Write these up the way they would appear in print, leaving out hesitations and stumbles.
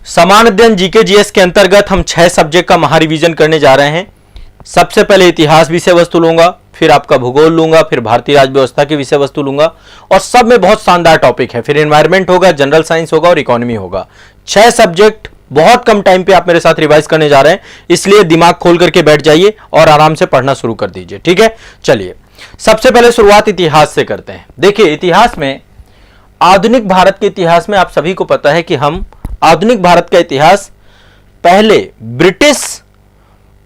समान अध्ययन GK GS के अंतर्गत हम 6 सब्जेक्ट का महारिवीजन करने जा रहे हैं। सबसे पहले इतिहास विषय वस्तु लूंगा, फिर आपका भूगोल लूंगा, फिर भारतीय राज्य व्यवस्था की विषय वस्तु लूंगा और सब में बहुत शानदार टॉपिक है। फिर एनवायरमेंट होगा, जनरल साइंस होगा और इकोनॉमी होगा। 6 सब्जेक्ट बहुत कम टाइम पे आप मेरे साथ रिवाइज करने जा रहे हैं, इसलिए दिमाग खोल करके बैठ जाइए और आराम से पढ़ना शुरू कर दीजिए। ठीक है, चलिए सबसे पहले शुरुआत इतिहास से करते हैं। देखिए, इतिहास में आधुनिक भारत के इतिहास में आप सभी को पता है कि हम आधुनिक भारत का इतिहास पहले ब्रिटिश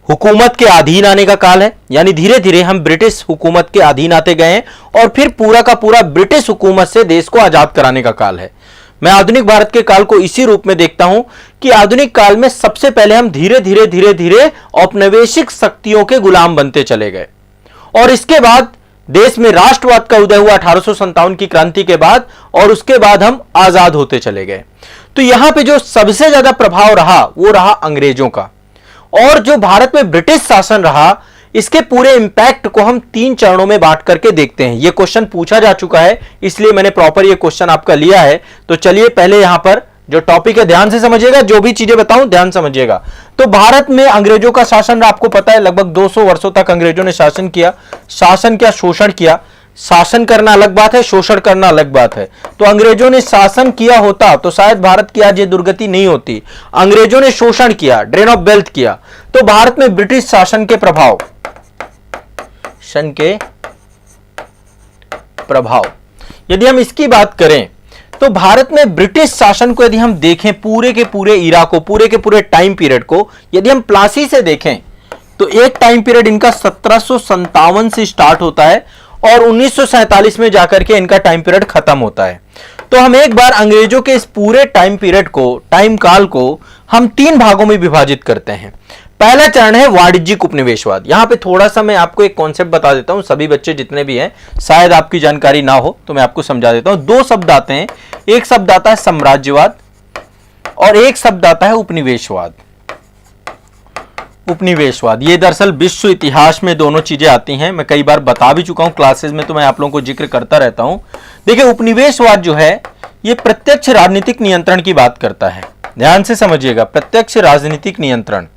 हुकूमत के अधीन आने का काल है, यानी धीरे धीरे हम ब्रिटिश हुकूमत के अधीन आते गए हैं और फिर पूरा का पूरा ब्रिटिश हुकूमत से देश को आजाद कराने का काल है। मैं आधुनिक भारत के काल को इसी रूप में देखता हूं कि आधुनिक काल में सबसे पहले हम धीरे धीरे धीरे धीरे औपनिवेशिक शक्तियों के गुलाम बनते चले गए और इसके बाद देश में राष्ट्रवाद का उदय हुआ 1857 की क्रांति के बाद और उसके बाद हम आजाद होते चले गए। तो यहां पे जो सबसे ज्यादा प्रभाव रहा वो रहा अंग्रेजों का, और जो भारत में ब्रिटिश शासन रहा इसके पूरे इंपैक्ट को हम 3 चरणों में बांट करके देखते हैं। यह क्वेश्चन पूछा जा चुका है, इसलिए मैंने प्रॉपर ये क्वेश्चन आपका लिया है। तो चलिए पहले यहां पर जो टॉपिक है ध्यान से समझिएगा, जो भी चीजें बताऊं ध्यान समझिएगा। तो भारत में अंग्रेजों का शासन, आपको पता है लगभग 200 वर्षों तक अंग्रेजों ने शासन किया। शासन क्या, शोषण किया। शासन करना अलग बात है, शोषण करना अलग बात है। तो अंग्रेजों ने शासन किया होता तो शायद भारत की आज ये दुर्गति नहीं होती। अंग्रेजों ने शोषण किया, ड्रेन ऑफ वेल्थ किया। तो भारत में ब्रिटिश शासन के प्रभाव यदि हम इसकी बात करें तो भारत में ब्रिटिश शासन को यदि हम देखें, पूरे के पूरे इरा को, पूरे के पूरे टाइम पीरियड को यदि हम प्लासी से देखें तो एक टाइम पीरियड इनका 1757 से स्टार्ट होता है और 1947 में जाकर के इनका टाइम पीरियड खत्म होता है। तो हम एक बार अंग्रेजों के इस पूरे टाइम पीरियड को, टाइम काल को हम 3 भागों में विभाजित करते हैं। पहला चरण है वाणिज्यिक उपनिवेशवाद। यहां पे थोड़ा सा मैं आपको एक कॉन्सेप्ट बता देता हूं, सभी बच्चे जितने भी हैं शायद आपकी जानकारी ना हो तो मैं आपको समझा देता हूं। 2 शब्द आते हैं, एक शब्द आता है साम्राज्यवाद और एक शब्द आता है उपनिवेशवाद। उपनिवेशवाद ये दरअसल विश्व इतिहास में दोनों चीजें आती हैं, मैं कई बार बता भी चुका हूं क्लासेस में, तो मैं आप लोगों को जिक्र करता रहता हूं। देखिए, उपनिवेशवाद जो है ये प्रत्यक्ष राजनीतिक नियंत्रण की बात करता है। ध्यान से समझिएगा, प्रत्यक्ष राजनीतिक नियंत्रण।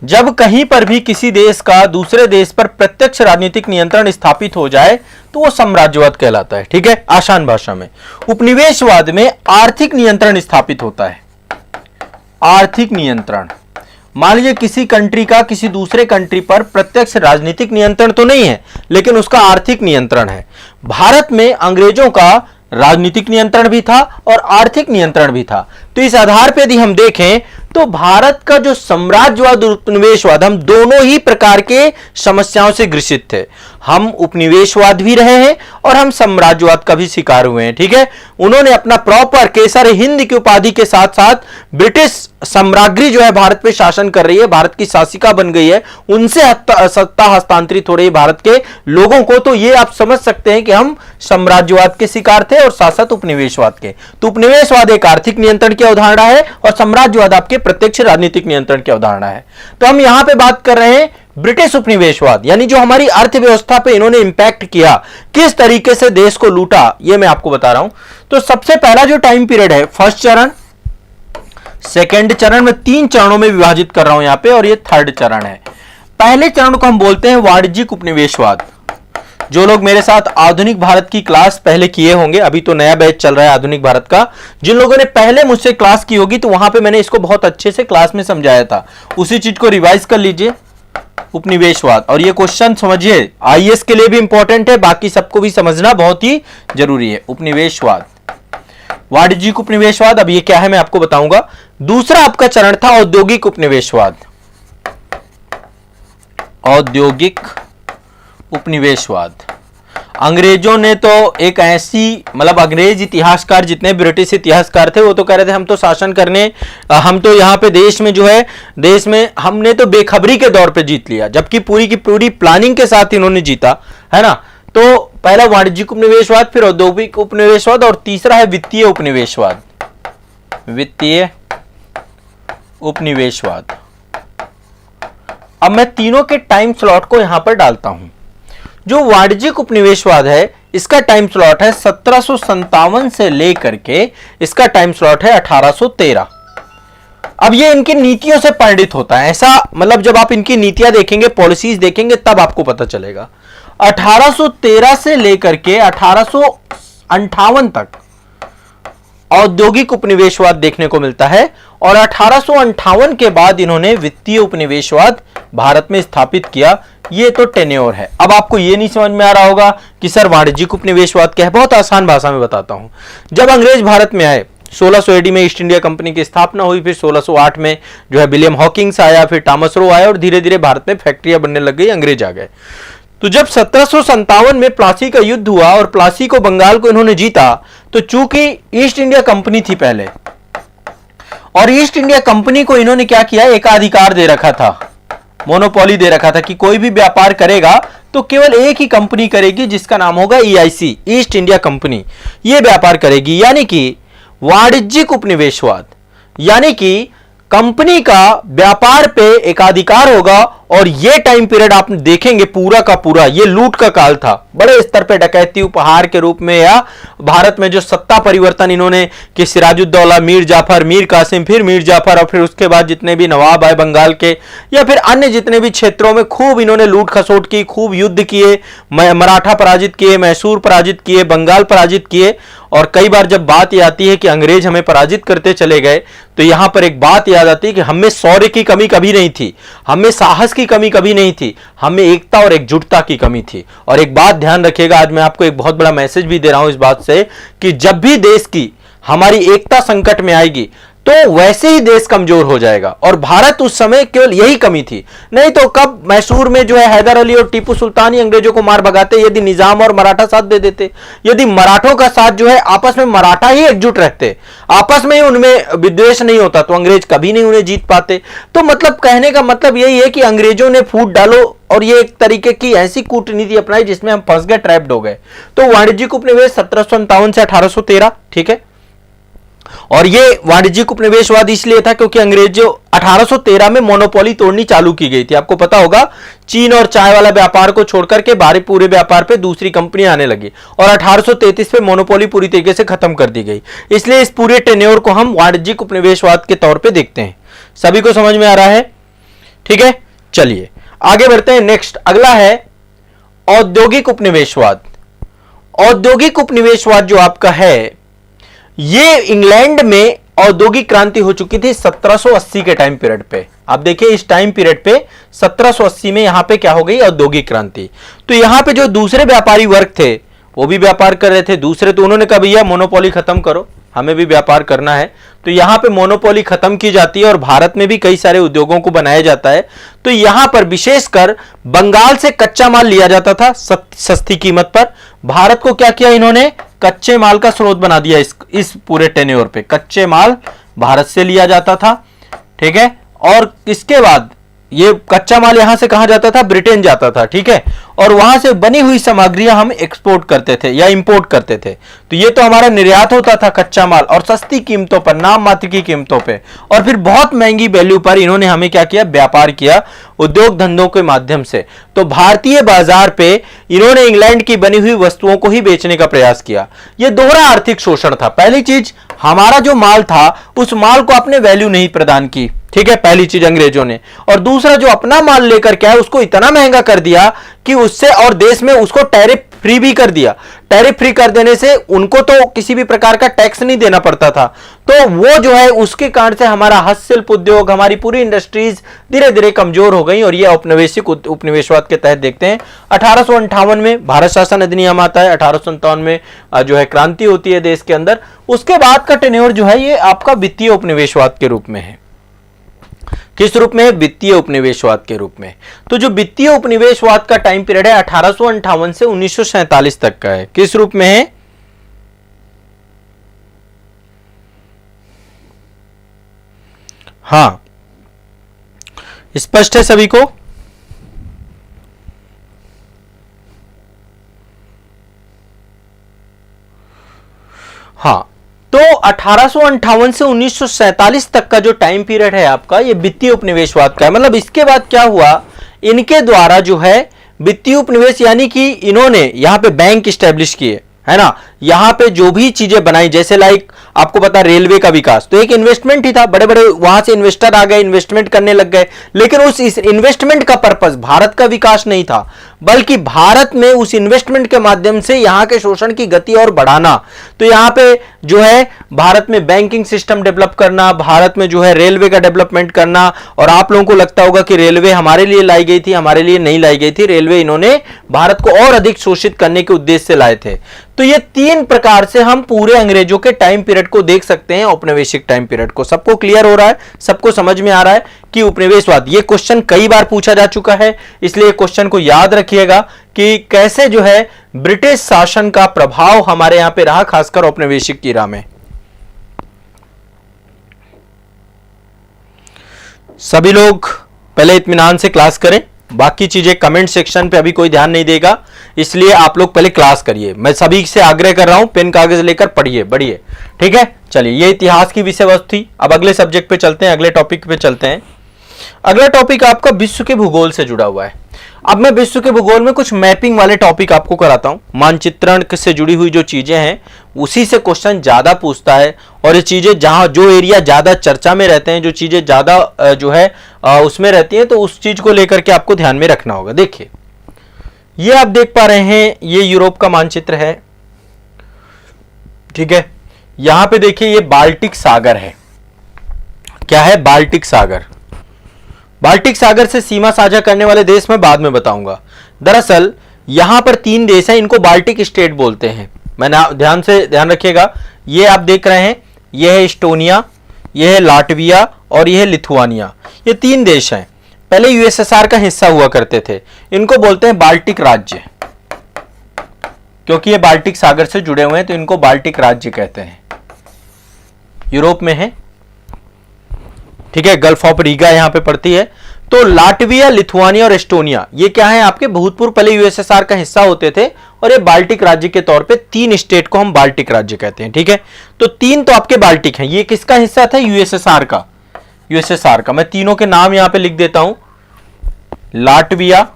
जब कहीं पर भी किसी देश का दूसरे देश पर प्रत्यक्ष राजनीतिक नियंत्रण स्थापित हो जाए तो वो साम्राज्यवाद कहलाता है। ठीक है, आसान भाषा में। उपनिवेशवाद में आर्थिक नियंत्रण स्थापित होता है। आर्थिक नियंत्रण, मान लीजिए किसी कंट्री का किसी दूसरे कंट्री पर प्रत्यक्ष राजनीतिक नियंत्रण तो नहीं है लेकिन उसका आर्थिक नियंत्रण है। भारत में अंग्रेजों का राजनीतिक नियंत्रण भी था और आर्थिक नियंत्रण भी था। तो इस आधार पर यदि हम देखें तो भारत का जो साम्राज्यवाद और उपनिवेशवाद, हम दोनों ही प्रकार के समस्याओं से ग्रसित थे। हम उपनिवेशवाद भी रहे हैं और हम साम्राज्यवाद का भी शिकार हुए हैं। ठीक है, उन्होंने अपना प्रॉपर केसर हिंद की उपाधि के साथ साथ ब्रिटिश साम्राज्ञी जो है भारत पे शासन कर रही है, भारत की शासिका बन गई है, उनसे सत्ता हस्तांतरित हो रही है भारत के लोगों को। तो ये आप समझ सकते हैं कि हम साम्राज्यवाद के शिकार थे और साथ साथ उपनिवेशवाद के। तो उपनिवेशवाद एक आर्थिक नियंत्रण की अवधारणा है और साम्राज्यवाद आपके प्रत्यक्ष राजनीतिक नियंत्रण की अवधारणा है। तो हम यहां पे बात कर रहे हैं ब्रिटिश उपनिवेशवाद, यानी जो हमारी अर्थव्यवस्था पे इन्होंने इंपैक्ट किया, किस तरीके से देश को लूटा, ये मैं आपको बता रहा हूं। तो सबसे पहला जो टाइम पीरियड है, फर्स्ट चरण, सेकेंड चरण, में 3 चरणों में विभाजित कर रहा हूं यहां पे, और ये थर्ड चरण है। पहले चरण को हम बोलते हैं वाणिज्यिक उपनिवेशवाद। जो लोग मेरे साथ आधुनिक भारत की क्लास पहले किए होंगे, अभी तो नया बैच चल रहा है आधुनिक भारत का, जिन लोगों ने पहले मुझसे क्लास की होगी तो वहां पे मैंने इसको बहुत अच्छे से क्लास में समझाया था, उसी चीज को रिवाइज कर लीजिए। उपनिवेशवाद, और ये क्वेश्चन समझिए आईएएस के लिए भी इंपॉर्टेंट है, बाकी सबको भी समझना बहुत ही जरूरी है। उपनिवेशवाद, वाणिज्यिक उपनिवेशवाद, अब ये क्या है मैं आपको बताऊंगा। दूसरा आपका चरण था औद्योगिक उपनिवेशवाद। औद्योगिक उपनिवेशवाद, अंग्रेजों ने तो एक ऐसी, मतलब अंग्रेज इतिहासकार, जितने ब्रिटिश इतिहासकार थे वो तो कह रहे थे हम तो शासन करने, हम तो यहाँ पे देश में जो है, देश में हमने तो बेखबरी के दौर पे जीत लिया, जबकि पूरी की पूरी प्लानिंग के साथ इन्होंने जीता है ना। तो पहला वाणिज्यिक उपनिवेशवाद, फिर औद्योगिक उपनिवेशवाद और तीसरा है वित्तीय उपनिवेशवाद। वित्तीय उपनिवेशवाद। अब मैं तीनों के टाइम स्लॉट को यहां पर डालता हूं। जो वाणिज्यिक उपनिवेशवाद है इसका टाइम स्लॉट है 1757 से लेकर के इसका टाइम स्लॉट है 1813। अब ये इनकी नीतियों से परिणित होता है, ऐसा मतलब जब आप इनकी नीतियां देखेंगे, पॉलिसीज देखेंगे, तब आपको पता चलेगा। 1813 से लेकर के 1858 तक औद्योगिक उपनिवेशवाद देखने को मिलता है और 1858 के बाद इन्होंने वित्तीय उपनिवेशवाद भारत में स्थापित किया। ये तो टेन्योर है। अब आपको ये नहीं समझ में आ रहा होगा कि सर वाणिज्यिक उपनिवेशवाद क्या है। बहुत आसान भाषा में बताता हूं। जब अंग्रेज भारत में आए, 1600 एडी में ईस्ट इंडिया कंपनी की स्थापना हुई, फिर 1608 में जो है विलियम हॉकिंग्स आया, फिर टॉमस रो आया और धीरे धीरे भारत में फैक्ट्रियां बनने लग गई, अंग्रेज आ गए। तो जब 1757 में प्लासी का युद्ध हुआ और प्लासी को, बंगाल को इन्होंने जीता, तो चूंकि ईस्ट इंडिया कंपनी थी पहले, और ईस्ट इंडिया कंपनी को इन्होंने क्या किया, एकाधिकार दे रखा था, मोनोपोली दे रखा था कि कोई भी व्यापार करेगा तो केवल एक ही कंपनी करेगी जिसका नाम होगा ईआईसी, ईस्ट इंडिया कंपनी, ये व्यापार करेगी। यानी कि वाणिज्यिक उपनिवेशवाद, यानी कि कंपनी का व्यापार पे एकाधिकार होगा। और ये टाइम पीरियड आप देखेंगे पूरा का पूरा ये लूट का काल था, बड़े स्तर पे डकैती उपहार के रूप में, या भारत में जो सत्ता परिवर्तन इन्होंने कि सिराजुद्दौला, मीर जाफर, मीर कासिम, फिर मीर जाफर, और फिर उसके बाद जितने भी नवाब आए बंगाल के या फिर अन्य जितने भी क्षेत्रों में खूब इन्होंने लूट खसोट की, खूब युद्ध किए, मराठा पराजित किए, मैसूर पराजित किए, बंगाल पराजित किए। और कई बार जब बात यह आती है कि अंग्रेज हमें पराजित करते चले गए, तो यहां पर एक बात याद आती है कि हमें शौर्य की कमी कभी नहीं थी, हमें साहस की कमी कभी नहीं थी, हमें एकता और एकजुटता की कमी थी। और एक बात ध्यान रखिएगा, आज मैं आपको एक बहुत बड़ा मैसेज भी दे रहा हूं इस बात से कि जब भी देश की हमारी एकता संकट में आएगी तो वैसे ही देश कमजोर हो जाएगा। और भारत उस समय केवल यही कमी थी, नहीं तो कब मैसूर में जो है हैदर अली और टीपू सुल्तान ही अंग्रेजों को मार भगाते, यदि निजाम और मराठा साथ दे देते, यदि मराठों का साथ जो है आपस में मराठा ही एकजुट रहते, आपस में ही उनमें विद्वेष नहीं होता, तो अंग्रेज कभी नहीं उन्हें जीत पाते। तो मतलब कहने का मतलब यही है कि अंग्रेजों ने फूट डालो और ये एक तरीके की ऐसी कूटनीति अपनाई जिसमें हम फंस गए, ट्रैप्ड हो गए। तो वाणिज्यिक उपनिवेश 1757 से 1813, ठीक है। और ये वाणिज्यिक उपनिवेशवाद इसलिए था क्योंकि अंग्रेजों 1813 में मोनोपोली तोड़नी चालू की गई थी। आपको पता होगा चीन और चाय वाला व्यापार को छोड़कर के बाहरी पूरे व्यापार पे दूसरी कंपनियां आने लगी और 1833 में मोनोपोली पूरी तरीके से खत्म कर दी गई। इसलिए इस पूरे टेन्योर को हम वाणिज्यिक उपनिवेशवाद के तौर पे देखते हैं। सभी को समझ में आ रहा है? ठीक है, चलिए आगे बढ़ते हैं। नेक्स्ट अगला है औद्योगिक उपनिवेशवाद। औद्योगिक उपनिवेशवाद जो आपका है, ये इंग्लैंड में औद्योगिक क्रांति हो चुकी थी 1780 के टाइम पीरियड पे। आप देखिए इस टाइम पीरियड पे 1780 में यहां पे क्या हो गई, औद्योगिक क्रांति। तो यहां पे जो दूसरे व्यापारी वर्ग थे वो भी व्यापार कर रहे थे, दूसरे तो उन्होंने कहा भैया मोनोपोली खत्म करो, हमें भी व्यापार करना है। तो यहां पे मोनोपोली खत्म की जाती है और भारत में भी कई सारे उद्योगों को बनाया जाता है। तो यहां पर विशेषकर बंगाल से कच्चा माल लिया जाता था सस्ती कीमत पर। भारत को क्या किया इन्होंने, कच्चे माल का स्रोत बना दिया। इस पूरे टेन्योर पे कच्चे माल भारत से लिया जाता था, ठीक है। और इसके बाद ये कच्चा माल यहां से कहां जाता था, ब्रिटेन जाता था, ठीक है। और वहां से बनी हुई सामग्रियां हम एक्सपोर्ट करते थे या इंपोर्ट करते थे। तो ये तो हमारा निर्यात होता था कच्चा माल, और सस्ती कीमतों पर, नाम मात्र की कीमतों पे, और फिर बहुत महंगी वैल्यू पर इन्होंने हमें क्या किया, व्यापार किया उद्योग धंधों के माध्यम से। तो भारतीय बाजार पे इन्होंने इंग्लैंड की बनी हुई वस्तुओं को ही बेचने का प्रयास किया। यह दोहरा आर्थिक शोषण था। पहली चीज, हमारा जो माल था उस माल को अपने वैल्यू नहीं प्रदान की, ठीक है, पहली चीज अंग्रेजों ने। और दूसरा, जो अपना माल लेकर के आए उसको इतना महंगा कर दिया कि उससे, और देश में उसको टैरिफ फ्री भी कर दिया। टैरिफ फ्री कर देने से उनको तो किसी भी प्रकार का टैक्स नहीं देना पड़ता था। तो वो जो है उसके कारण से हमारा हस्तशिल्प उद्योग, हमारी पूरी इंडस्ट्रीज धीरे धीरे कमजोर हो गई। और ये औपनिवेशिक उपनिवेशवाद के तहत देखते हैं 1858 में भारत शासन अधिनियम आता है, 1857 में जो है क्रांति होती है देश के अंदर। उसके बाद का टेन्योर जो है ये आपका वित्तीय उपनिवेशवाद के रूप में है। किस रूप में? वित्तीय उपनिवेशवाद के रूप में। तो जो वित्तीय उपनिवेशवाद का टाइम पीरियड है 1858 से 1947 तक का है। किस रूप में है? हाँ, स्पष्ट है सभी को? हाँ, तो 1858 से 1947 तक का जो टाइम पीरियड है आपका, ये वित्तीय उपनिवेशवाद का है। मतलब इसके बाद क्या हुआ, इनके द्वारा जो है वित्तीय उपनिवेश यानी कि इन्होंने यहां पे बैंक स्टैब्लिश किए, है ना, यहां पे जो भी चीजें बनाई, जैसे लाइक आपको पता रेलवे का विकास तो एक इन्वेस्टमेंट ही था, बड़े बड़े वहां से इन्वेस्टर आ गए, इन्वेस्टमेंट करने लग गए, लेकिन उस इन्वेस्टमेंट का पर्पस भारत का विकास नहीं था, बल्कि भारत में उस इन्वेस्टमेंट के माध्यम से यहां के शोषण की गति और बढ़ाना। तो यहां पे जो है भारत में बैंकिंग सिस्टम डेवलप करना, भारत में जो है रेलवे का डेवलपमेंट करना। और आप लोगों को लगता होगा कि रेलवे हमारे लिए लाई गई थी, हमारे लिए नहीं लाई गई थी, रेलवे इन्होंने भारत को और अधिक शोषित करने के उद्देश्य से लाए थे। तो ये तीन प्रकार से हम पूरे अंग्रेजों के टाइम पीरियड को देख सकते हैं, औपनिवेशिक टाइम पीरियड को। सबको क्लियर हो रहा है, सबको समझ में आ रहा है कि उपनिवेशवाद, ये क्वेश्चन कई बार पूछा जा चुका है, इसलिए क्वेश्चन को याद रखिएगा कि कैसे जो है ब्रिटिश शासन का प्रभाव हमारे यहां पे रहा, खासकर औपनिवेशिक की राह में। सभी लोग पहले इत्मीनान से क्लास करें, बाकी चीजें कमेंट सेक्शन पे अभी कोई ध्यान नहीं देगा, इसलिए आप लोग पहले क्लास करिए। मैं सभी से आग्रह कर रहा हूं, पेन कागज लेकर पढ़िए, बढ़िए, ठीक है। चलिए, ये इतिहास की विषय वस्तु थी। अब अगले सब्जेक्ट पे चलते हैं, अगले टॉपिक पे चलते हैं। अगला टॉपिक आपका विश्व के भूगोल से जुड़ा हुआ है। अब मैं विश्व के भूगोल में कुछ मैपिंग वाले टॉपिक आपको कराता हूं, मानचित्रण से जुड़ी हुई जो चीजें हैं उसी से क्वेश्चन ज्यादा पूछता है, और ये चीजें जहां जो एरिया ज्यादा चर्चा में रहते हैं, जो चीजें ज्यादा जो है उसमें रहती हैं, तो उस चीज को लेकर के आपको ध्यान में रखना होगा। देखिए, ये आप देख पा रहे हैं, ये यूरोप का मानचित्र है, ठीक है। यहां पे देखिए ये बाल्टिक सागर है। क्या है? बाल्टिक सागर। बाल्टिक सागर से सीमा साझा करने वाले देश मैं बाद में बताऊंगा। दरअसल यहां पर तीन देश हैं, इनको बाल्टिक स्टेट बोलते हैं। मैंने ध्यान रखिएगा, ये आप देख रहे हैं, ये है एस्टोनिया, ये है लाटविया और ये है लिथुआनिया। ये तीन देश हैं, पहले यूएसएसआर का हिस्सा हुआ करते थे। इनको बोलते हैं बाल्टिक राज्य, क्योंकि ये बाल्टिक सागर से जुड़े हुए हैं तो इनको बाल्टिक राज्य कहते हैं। यूरोप में है, ठीक है, गल्फ ऑफ रीगा यहां पे पड़ती है। तो लाटविया, लिथुआनिया और एस्टोनिया ये क्या है? आपके भूतपूर्व पहले यूएसएसआर का हिस्सा होते थे, और ये बाल्टिक राज्य के तौर पे तीन स्टेट को हम बाल्टिक राज्य कहते हैं, ठीक है। तो तीन तो आपके बाल्टिक हैं। ये किसका हिस्सा था? यूएसएसआर का। यूएसएसआर का मैं तीनों के नाम यहां पे लिख देता हूं, लाटविया,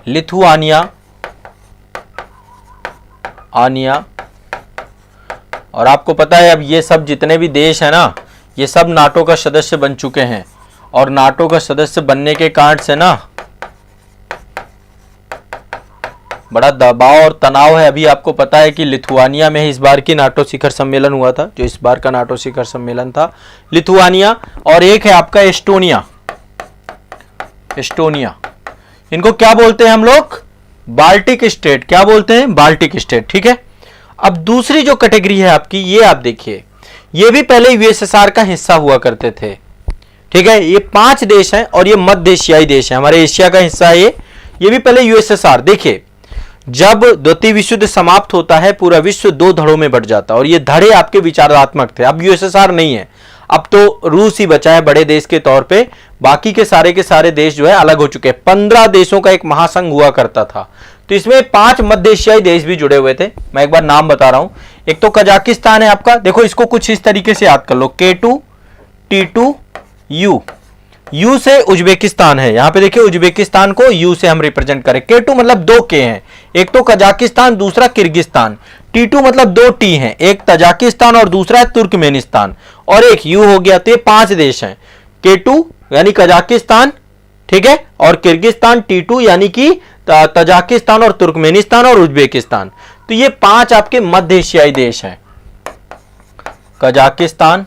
लिथुआनिया, आनिया। और आपको पता है अब ये सब जितने भी देश है ना, ये सब नाटो का सदस्य बन चुके हैं, और नाटो का सदस्य बनने के कारण से ना बड़ा दबाव और तनाव है। अभी आपको पता है कि लिथुआनिया में इस बार की नाटो शिखर सम्मेलन हुआ था, जो इस बार का नाटो शिखर सम्मेलन था, लिथुआनिया। और एक है आपका एस्टोनिया। एस्टोनिया, इनको क्या बोलते हैं हम लोग? Baltic state. क्या बोलते हैं? बाल्टिक स्टेट, ठीक है। अब दूसरी जो कैटेगरी है आपकी, ये आप देखिए, ये भी पहले यूएसएसआर का हिस्सा हुआ करते थे, ठीक है। ये 5 देश हैं और ये मध्य एशियाई देश हैं, हमारे एशिया का हिस्सा है ये भी पहले यूएसएसआर। देखिए, जब द्वितीय विश्व युद्ध समाप्त होता है, पूरा विश्व 2 धड़ों में बंट जाता है, और ये धड़े आपके विचारात्मक थे। अब यूएसएसआर नहीं है, अब तो रूस ही बचा है बड़े देश के तौर पे, बाकी के सारे देश जो है अलग हो चुके हैं। 15 देशों का एक महासंघ हुआ करता था, तो इसमें 5 मध्य एशियाई देश भी जुड़े हुए थे। मैं एक बार नाम बता रहा हूं, एक तो कजाकिस्तान है आपका, देखो इसको कुछ इस तरीके से याद कर लो, K2 T2 U। यू से उज्बेकिस्तान है, यहां पे देखिए उज्बेकिस्तान को यू से हम रिप्रेजेंट करें। K2 मतलब 2 K हैं, एक तो कजाकिस्तान, दूसरा किर्गिस्तान। T2 मतलब 2 T हैं, एक तजाकिस्तान और दूसरा है तुर्कमेनिस्तान, और एक यू हो गया। तो ये 5 देश हैं, K2 यानी कजाकिस्तान, ठीक है, और किर्गिस्तान, T2 यानी कि तजाकिस्तान और तुर्कमेनिस्तान और उज्बेकिस्तान। तो ये 5 आपके मध्य एशियाई देश हैं, कजाकिस्तान,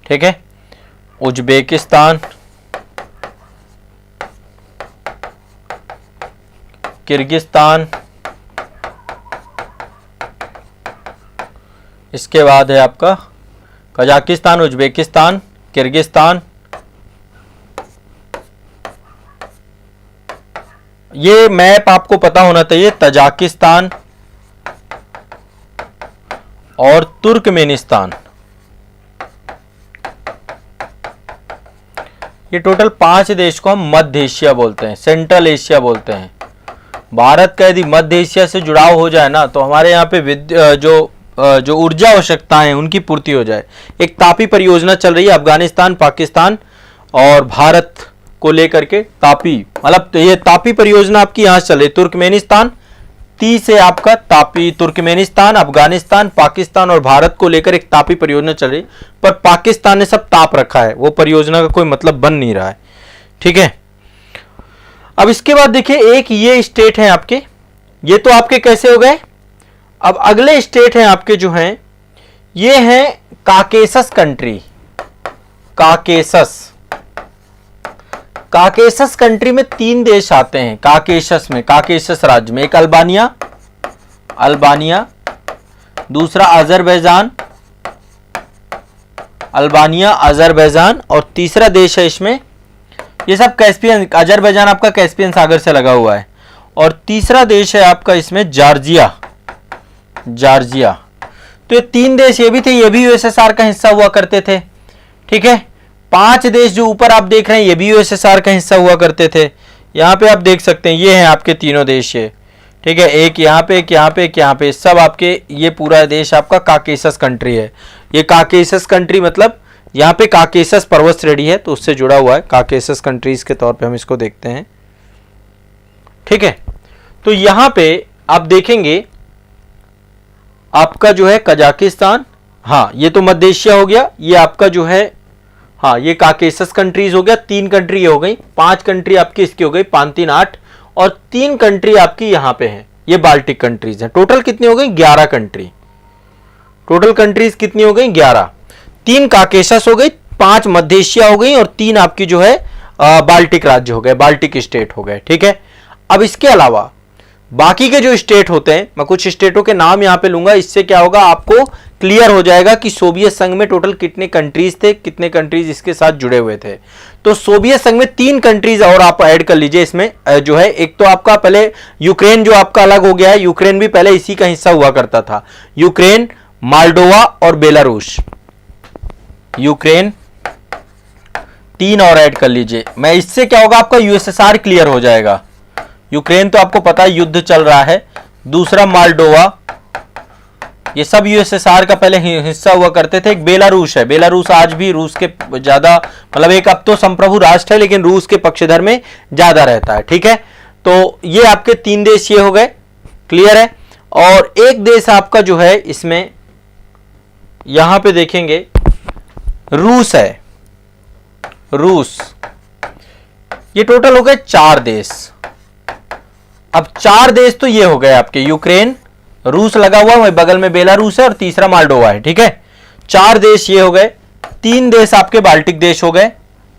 ठीक है, उज्बेकिस्तान, किर्गिस्तान, इसके बाद है आपका कजाकिस्तान, उज्बेकिस्तान, किर्गिस्तान। ये मैप आपको पता होना चाहिए, तजाकिस्तान और तुर्कमेनिस्तान। ये टोटल 5 देश को हम मध्य एशिया बोलते हैं, सेंट्रल एशिया बोलते हैं। भारत का यदि मध्य एशिया से जुड़ाव हो जाए ना, तो हमारे यहाँ पे जो जो ऊर्जा आवश्यकताएं हैं उनकी पूर्ति हो जाए। एक तापी परियोजना चल रही है अफगानिस्तान, पाकिस्तान और भारत को लेकर के। तापी मतलब तो ये तापी परियोजना आपकी यहां चल रही है तुर्कमेनिस्तान, ती से आपका तापी, तुर्कमेनिस्तान, अफगानिस्तान, पाकिस्तान और भारत को लेकर एक तापी परियोजना चल रही, पर पाकिस्तान ने सब ताप रखा है, वो परियोजना का कोई मतलब बन नहीं रहा है। ठीक है, अब इसके बाद देखिए एक ये स्टेट है आपके, ये तो आपके कैसे हो गए। अब अगले स्टेट हैं आपके जो हैं ये हैं काकेशस कंट्री। काकेशस कंट्री में 3 देश आते हैं काकेशस में, काकेशस राज्य में। एक अल्बानिया, दूसरा अजरबैजान और तीसरा देश है इसमें, ये सब कैस्पियन, अजरबैजान आपका कैस्पियन सागर से लगा हुआ है, और तीसरा देश है आपका इसमें जॉर्जिया। तो ये 3 देश ये भी थे, ये भी यूएसएसआर का हिस्सा हुआ करते थे। ठीक है, 5 देश जो ऊपर आप देख रहे हैं ये भी यूएसएसआर का हिस्सा हुआ करते थे। यहाँ पे आप देख सकते हैं ये हैं आपके तीनों देश ये। ठीक है, एक यहाँ पे, एक यहाँ पे, एक यहाँ पे, सब आपके ये पूरा देश आपका काकेशस कंट्री है। ये काकेशस कंट्री मतलब यहाँ पे काकेशस पर्वत श्रेणी है तो उससे जुड़ा हुआ है, काकेशस कंट्रीज के तौर पे हम इसको देखते हैं। ठीक है, तो यहाँ पे आप देखेंगे आपका जो है कजाकिस्तान, हाँ ये तो मध्य एशिया हो गया, ये आपका जो है हाँ ये काकेशस कंट्रीज हो गया, 3 कंट्री ये हो गई, 5 कंट्री आपकी इसकी हो गई, 5 3 8 और 3 कंट्री आपकी यहां पे है, ये बाल्टिक कंट्रीज हैं। टोटल कितनी हो गई 11 कंट्री, टोटल कंट्रीज कितनी हो गई 11, 3 काकेशस हो गई, 5 मध्य एशिया हो गई और 3 आपकी जो है बाल्टिक राज्य हो गए, बाल्टिक स्टेट हो गए। ठीक है, अब इसके अलावा बाकी के जो स्टेट होते हैं, मैं कुछ स्टेटों के नाम यहां पे लूंगा, इससे क्या होगा आपको क्लियर हो जाएगा कि सोवियत संघ में टोटल कितने कंट्रीज थे, कितने कंट्रीज इसके साथ जुड़े हुए थे। तो सोवियत संघ में 3 कंट्रीज और आप ऐड कर लीजिए इसमें जो है, एक तो आपका पहले यूक्रेन जो आपका अलग हो गया है, यूक्रेन भी पहले इसी का हिस्सा हुआ करता था, यूक्रेन, मोल्डोवा और बेलारूस, यूक्रेन 3 और ऐड कर लीजिए। मैं इससे क्या होगा आपका यूएसएसआर क्लियर हो जाएगा। यूक्रेन तो आपको पता है युद्ध चल रहा है, दूसरा मोल्डोवा, ये सब यूएसएसआर का पहले हिस्सा हुआ करते थे। एक बेलारूस है, बेलारूस आज भी रूस के ज्यादा मतलब एक अब तो संप्रभु राष्ट्र है लेकिन रूस के पक्षधर में ज्यादा रहता है। ठीक है, तो ये आपके 3 देश ये हो गए, क्लियर है। और एक देश आपका जो है इसमें यहां पे देखेंगे रूस है, रूस, ये टोटल हो गए 4 देश। अब 4 देश तो ये हो गए आपके, यूक्रेन, रूस लगा हुआ वही बगल में बेलारूस है और तीसरा मोल्डोवा है। ठीक है, 4 देश ये हो गए, 3 देश आपके बाल्टिक देश हो गए,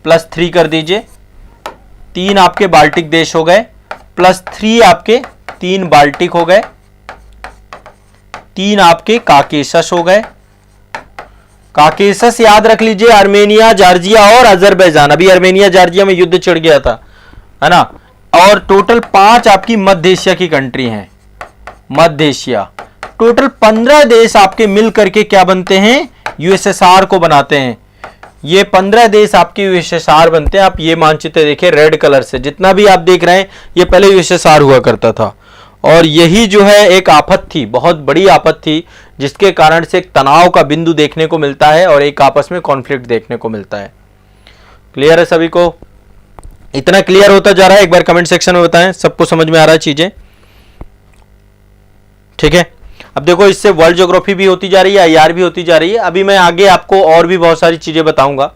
+3 कर दीजिए, 3 आपके बाल्टिक देश हो गए, +3 आपके 3 बाल्टिक हो गए, 3 आपके काकेशस हो गए। काकेशस याद रख लीजिए, आर्मेनिया, जॉर्जिया और अजरबैजान, अभी आर्मेनिया जॉर्जिया में युद्ध छिड़ गया था, है ना। और टोटल 5 आपकी मध्य एशिया की कंट्री हैं, मध्य एशिया। टोटल 15 देश आपके मिल करके क्या बनते हैं, यूएसएसआर को बनाते हैं। ये 15 देश आपके यूएसएसआर बनते हैं। आप ये मानचित्र देखिए रेड कलर से, जितना भी आप देख रहे हैं ये पहले यूएसएसआर हुआ करता था। और यही जो है एक आफत थी, बहुत बड़ी आफत थी, जिसके कारण से एक तनाव का बिंदु देखने को मिलता है और एक आपस में कॉन्फ्लिक्ट देखने को मिलता है। क्लियर है सभी को? इतना क्लियर होता जा रहा है? एक बार कमेंट सेक्शन में बताएं सबको समझ में आ रहा है चीजें। ठीक है, अब देखो इससे वर्ल्ड ज्योग्राफी भी होती जा रही है, आईआर भी होती जा रही है। अभी मैं आगे आपको और भी बहुत सारी चीजें बताऊंगा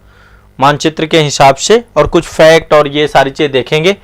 मानचित्र के हिसाब से, और कुछ फैक्ट और ये सारी चीजें देखेंगे।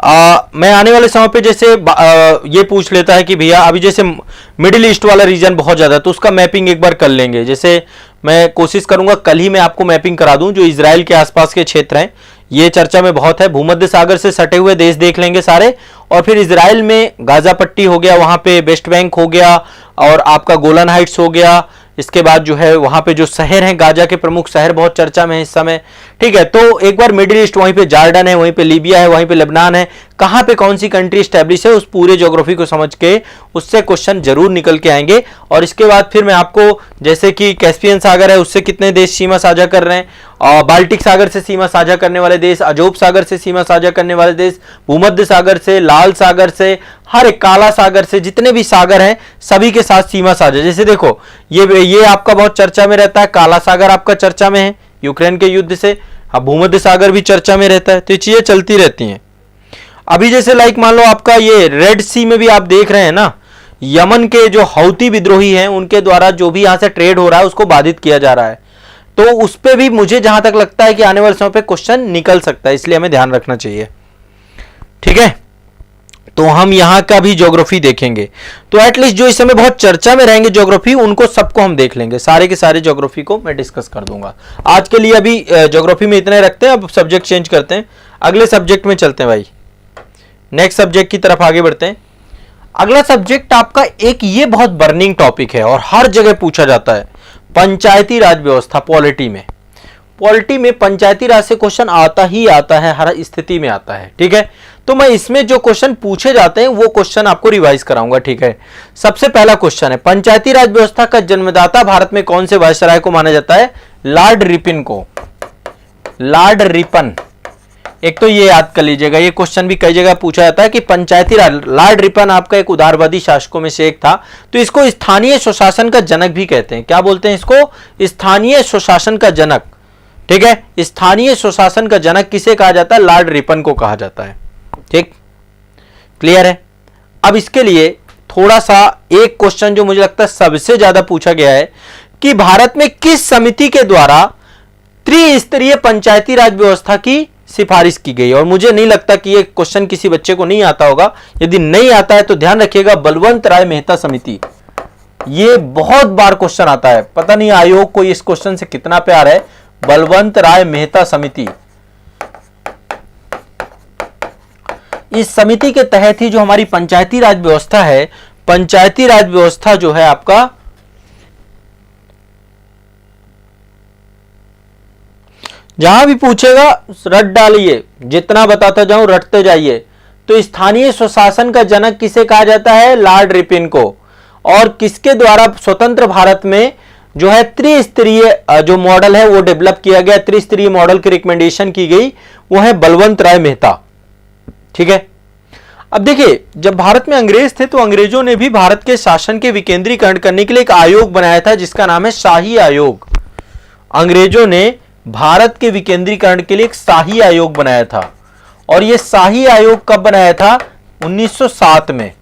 मैं आने वाले समय पे जैसे ये पूछ लेता है कि भैया अभी जैसे मिडिल ईस्ट वाला रीजन बहुत ज्यादा, तो उसका मैपिंग एक बार कर लेंगे। जैसे मैं कोशिश करूंगा कल ही मैं आपको मैपिंग करा दूं जो इजराइल के आसपास के क्षेत्र हैं, ये चर्चा में बहुत है। भूमध्य सागर से सटे हुए देश देख लेंगे सारे, और फिर इजराइल में गाजा पट्टी हो गया, वहां पे वेस्ट बैंक हो गया, और आपका गोलन हाइट्स हो गया। इसके बाद जो है वहां पे जो शहर हैं, गाजा के प्रमुख शहर बहुत चर्चा में है इस समय। ठीक है, तो एक बार मिडिल ईस्ट, वहीं पे जॉर्डन है, वहीं पे लीबिया है, वहीं पे लेबनान है, कहां पे कौन सी कंट्री स्टैब्लिश है, उस पूरे ज्योग्राफी को समझ के उससे क्वेश्चन जरूर निकल के आएंगे। और इसके बाद फिर मैं आपको जैसे कि कैस्पियन सागर है उससे कितने देश सीमा साझा कर रहे हैं, बाल्टिक सागर से सीमा साझा करने वाले देश, अजोब सागर से सीमा साझा करने वाले देश, भूमध्य सागर से, लाल सागर से, हर एक काला सागर से, जितने भी सागर हैं सभी के साथ सीमा साझा। जैसे देखो ये आपका बहुत चर्चा में रहता है, काला सागर आपका चर्चा में है यूक्रेन के युद्ध से, अब भूमध्य सागर भी चर्चा में रहता है, तो ये चीजें चलती रहती हैं। अभी जैसे लाइक मान लो आपका ये रेड सी में भी आप देख रहे हैं ना, यमन के जो हौती विद्रोही हैं उनके द्वारा जो भी यहां से ट्रेड हो रहा है उसको बाधित किया जा रहा है, तो उस पे भी मुझे जहां तक लगता है कि आने वाले समय पे क्वेश्चन निकल सकता है, इसलिए हमें ध्यान रखना चाहिए। ठीक है, तो हम यहां का भी ज्योग्राफी देखेंगे, तो एटलीस्ट जो इस समय बहुत चर्चा में रहेंगे ज्योग्राफी, उनको सबको हम देख लेंगे, सारे के सारे ज्योग्राफी को मैं डिस्कस कर दूंगा। आज के लिए अभी ज्योग्राफी में इतने रखते हैं, अब सब्जेक्ट चेंज करते हैं, अगले सब्जेक्ट में चलते हैं भाई, नेक्स्ट सब्जेक्ट की तरफ आगे बढ़ते हैं। अगला सब्जेक्ट आपका एक ये बहुत बर्निंग टॉपिक है और हर जगह पूछा जाता है, पंचायती राज व्यवस्था। पॉलिटी में पंचायती राज से क्वेश्चन आता ही आता है, हर स्थिति में आता है। ठीक है, तो मैं इसमें जो क्वेश्चन पूछे जाते हैं वो क्वेश्चन आपको रिवाइज कराऊंगा। ठीक है, सबसे पहला क्वेश्चन है, पंचायती राज व्यवस्था का जन्मदाता भारत में कौन से वायसराय को माना जाता है? लॉर्ड रिपन को। लॉर्ड रिपन, एक तो ये याद कर लीजिएगा, ये क्वेश्चन भी कई जगह पूछा जाता है कि पंचायती राज, लॉर्ड रिपन आपका एक उदारवादी शासकों में से एक था, तो इसको स्थानीय स्वशासन का जनक भी कहते हैं। क्या बोलते हैं इसको? स्थानीय स्वशासन का जनक। ठीक है, स्थानीय स्वशासन का जनक किसे कहा जाता है? लॉर्ड रिपन को कहा जाता है। ठीक, क्लियर है। अब इसके लिए थोड़ा सा एक क्वेश्चन जो मुझे लगता है सबसे ज्यादा पूछा गया है कि भारत में किस समिति के द्वारा त्रिस्तरीय पंचायती राज व्यवस्था की सिफारिश की गई? और मुझे नहीं लगता कि ये क्वेश्चन किसी बच्चे को नहीं आता होगा, यदि नहीं आता है तो ध्यान रखिएगा, बलवंत राय मेहता समिति। ये बहुत बार क्वेश्चन आता है, पता नहीं आयोग को इस क्वेश्चन से कितना प्यार है। बलवंत राय मेहता समिति, इस समिति के तहत ही जो हमारी पंचायती राज व्यवस्था है, पंचायती राज व्यवस्था जो है आपका, जहां भी पूछेगा रट डालिए, जितना बताता जाऊं रटते जाइए। तो स्थानीय स्वशासन का जनक किसे कहा जाता है? लॉर्ड रिपन को। और किसके द्वारा स्वतंत्र भारत में जो है त्रिस्तरीय जो मॉडल है वो डेवलप किया गया, त्रिस्तरीय मॉडल की रिकमेंडेशन की गई, वो है बलवंत राय मेहता। ठीक है, अब देखिए, जब भारत में अंग्रेज थे तो अंग्रेजों ने भी भारत के शासन के विकेंद्रीकरण करने के लिए एक आयोग बनाया था जिसका नाम है शाही आयोग। अंग्रेजों ने भारत के विकेंद्रीकरण के लिए एक शाही आयोग बनाया था, और यह शाही आयोग कब बनाया था? 1907 में।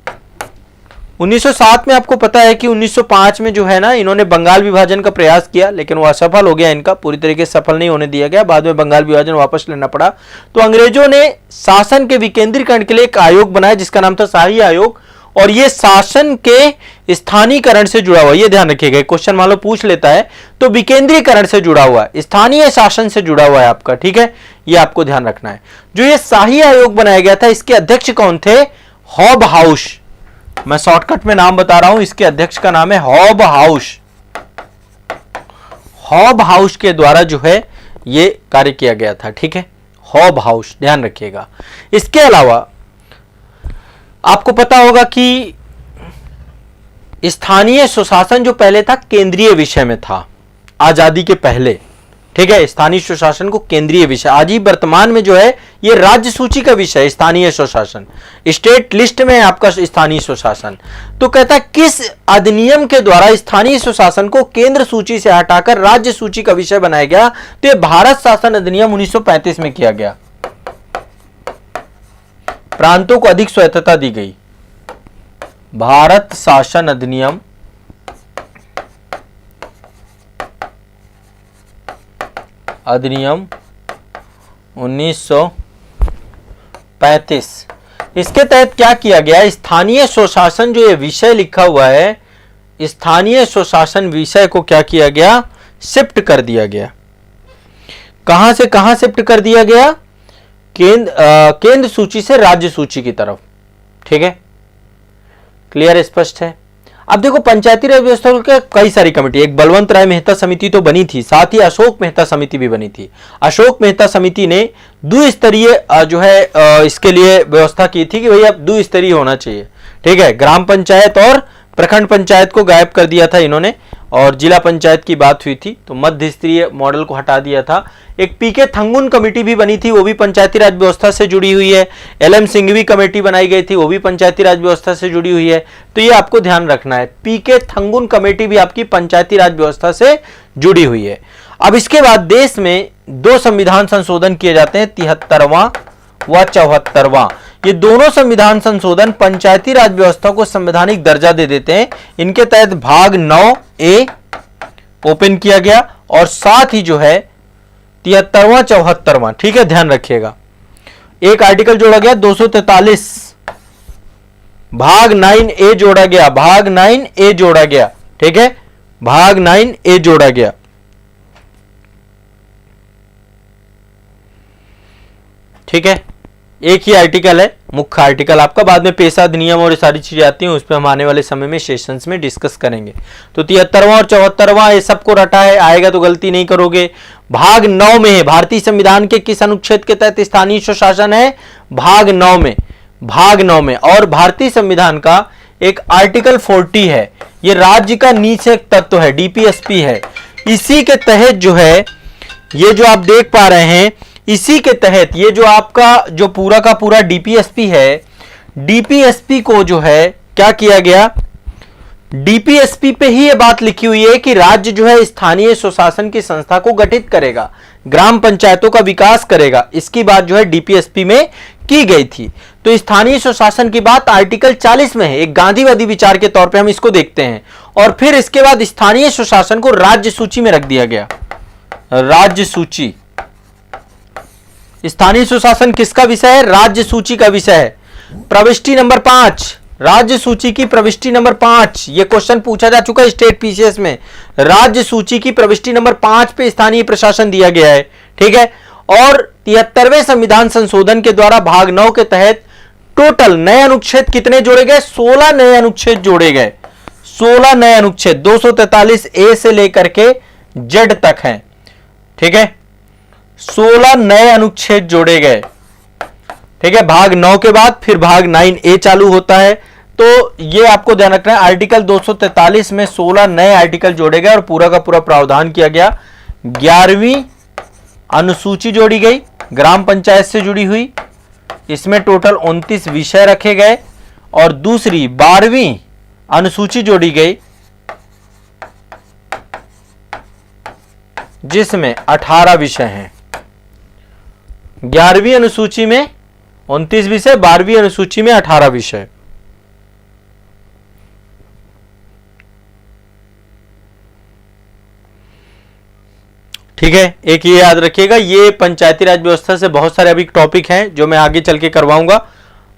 1907 में आपको पता है कि 1905 में जो है ना, इन्होंने बंगाल विभाजन का प्रयास किया, लेकिन वह असफल हो गया, इनका पूरी तरीके से सफल नहीं होने दिया गया, बाद में बंगाल विभाजन वापस लेना पड़ा। तो अंग्रेजों ने शासन के विकेंद्रीकरण के लिए एक आयोग बनाया जिसका नाम था शाही आयोग, और यह शासन के स्थानीयकरण से जुड़ा हुआ, यह ध्यान रखिएगा, क्वेश्चन मान लो पूछ लेता है तो विकेंद्रीकरण से जुड़ा हुआ है, स्थानीय शासन से जुड़ा हुआ है आपका। ठीक है, यह आपको ध्यान रखना है। जो यह शाही आयोग बनाया गया था, इसके अध्यक्ष कौन थे? Hob house. मैं शॉर्टकट में नाम बता रहा हूं, इसके अध्यक्ष का नाम है हॉब हाउस। हॉब हाउस के द्वारा जो है यह कार्य किया गया था। ठीक है, हॉब हाउस, ध्यान रखिएगा। इसके अलावा आपको पता होगा कि स्थानीय स्वशासन जो पहले था केंद्रीय विषय में था, आजादी के पहले। ठीक है, स्थानीय स्वशासन को केंद्रीय विषय, आज ही वर्तमान में जो है ये राज्य सूची का विषय है स्थानीय स्वशासन, स्टेट लिस्ट में है आपका स्थानीय स्वशासन। तो कहता है किस अधिनियम के द्वारा स्थानीय स्वशासन को केंद्र सूची से हटाकर राज्य सूची का विषय बनाया गया? तो ये भारत शासन अधिनियम 1935 में किया गया। प्रांतों को अधिक स्वायत्तता दी गई, भारत शासन अधिनियम 1935। इसके तहत क्या किया गया? स्थानीय स्वशासन जो ये विषय लिखा हुआ है, स्थानीय स्वशासन विषय को क्या किया गया? शिफ्ट कर दिया गया। कहां से कहां शिफ्ट कर दिया गया? केंद्र सूची से राज्य सूची की तरफ। ठीक है, क्लियर, स्पष्ट है। अब देखो, पंचायती राज व्यवस्था के कई सारी कमेटी, एक बलवंत राय मेहता समिति तो बनी थी, साथ ही अशोक मेहता समिति भी बनी थी। अशोक मेहता समिति ने द्विस्तरीय जो है इसके लिए व्यवस्था की थी कि भैया द्विस्तरीय होना चाहिए। ठीक है, ग्राम पंचायत और प्रखंड पंचायत को गायब कर दिया था इन्होंने और जिला पंचायत की बात हुई थी तो मध्य स्तरीय मॉडल को हटा दिया था। एक पीके थंगुन कमेटी भी बनी थी, वो भी पंचायती राज व्यवस्था से जुड़ी हुई है। एलएम सिंघवी कमेटी बनाई गई थी, वो भी पंचायती राज व्यवस्था से जुड़ी हुई है। तो ये आपको ध्यान रखना है, पीके थंगुन कमेटी भी आपकी पंचायती राज व्यवस्था से जुड़ी हुई है। अब इसके बाद देश में 2 संविधान संशोधन किए जाते हैं, 73वां व 74वां। ये दोनों संविधान संशोधन पंचायती राज व्यवस्था को संवैधानिक दर्जा दे देते हैं। इनके तहत भाग 9A ओपन किया गया और साथ ही जो है 73वां 74वां, ठीक है, ध्यान रखिएगा, एक आर्टिकल जोड़ा गया 243, भाग 9A जोड़ा गया, भाग 9A जोड़ा गया, ठीक है, भाग 9A जोड़ा गया। ठीक है, एक ही आर्टिकल है, मुख्य आर्टिकल आपका, बाद में पेशा अधिनियम और ये सारी चीजें आती हैं, उस पर हम आने वाले समय में सेशंस में डिस्कस करेंगे। तो 73वां और 74वां ये सबको रटा है, आएगा तो गलती नहीं करोगे। भाग 9 में है, भारतीय संविधान के किस अनुच्छेद के तहत स्थानीय स्वशासन है? भाग 9 में, भाग 9 में। और भारतीय संविधान का एक आर्टिकल 40 है, ये राज्य का नीचे एक तत्व है, डीपीएसपी है। इसी के तहत जो है ये जो आप देख पा रहे हैं, इसी के तहत ये जो आपका जो पूरा का पूरा डीपीएसपी है, डीपीएसपी को जो है क्या किया गया, डीपीएसपी पे ही ये बात लिखी हुई है कि राज्य जो है स्थानीय स्वशासन की संस्था को गठित करेगा, ग्राम पंचायतों का विकास करेगा। इसकी बात जो है डीपीएसपी में की गई थी। तो स्थानीय स्वशासन की बात आर्टिकल 40 में है, एक गांधीवादी विचार के तौर पे हम इसको देखते हैं। और फिर इसके बाद स्थानीय स्वशासन को राज्य सूची में रख दिया गया, राज्य सूची। स्थानीय सुशासन किसका विषय है? राज्य सूची का विषय है। प्रविष्टि नंबर 5, राज्य सूची की प्रविष्टि नंबर 5, यह क्वेश्चन पूछा जा चुका है स्टेट पीसीएस में। राज्य सूची की प्रविष्टि नंबर 5 पे स्थानीय प्रशासन दिया गया है, ठीक है। और 73वें संविधान संशोधन के द्वारा भाग 9 के तहत टोटल नए अनुच्छेद कितने जोड़े गए? 16 नए अनुच्छेद जोड़े गए, 16 नए अनुच्छेद 243A से लेकर के Z तक हैं, ठीक है। 16 नए अनुच्छेद जोड़े गए, ठीक है। भाग 9 के बाद फिर भाग 9A चालू होता है। तो ये आपको ध्यान रखना है, आर्टिकल 243 में 16 नए आर्टिकल जोड़े गए और पूरा का पूरा प्रावधान किया गया। 11वीं अनुसूची जोड़ी गई, ग्राम पंचायत से जुड़ी हुई, इसमें टोटल 29 विषय रखे गए। और दूसरी 12वीं अनुसूची जोड़ी गई जिसमें 18 विषय हैं। 11वीं अनुसूची में 29 विषय, 12वीं अनुसूची में 18 विषय। ठीक है, एक ये याद रखिएगा, ये पंचायती राज व्यवस्था से बहुत सारे अभी टॉपिक हैं जो मैं आगे चल के करवाऊंगा।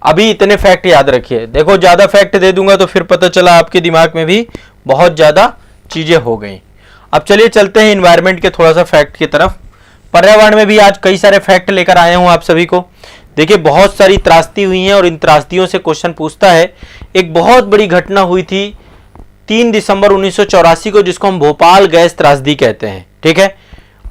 अभी इतने फैक्ट याद रखिए। देखो ज्यादा फैक्ट दे दूंगा तो फिर पता चला आपके दिमाग में भी बहुत ज्यादा चीजें हो गई। अब चलिए चलते हैं एनवायरनमेंट के थोड़ा सा फैक्ट की तरफ। पर्यावरण में भी आज कई सारे फैक्ट लेकर आया हूं आप सभी को। देखिए बहुत सारी त्रासदी हुई हैं और इन त्रासदियों से क्वेश्चन पूछता है। एक बहुत बड़ी घटना हुई थी 3 दिसंबर 1984 को, जिसको हम भोपाल गैस त्रासदी कहते हैं, ठीक है।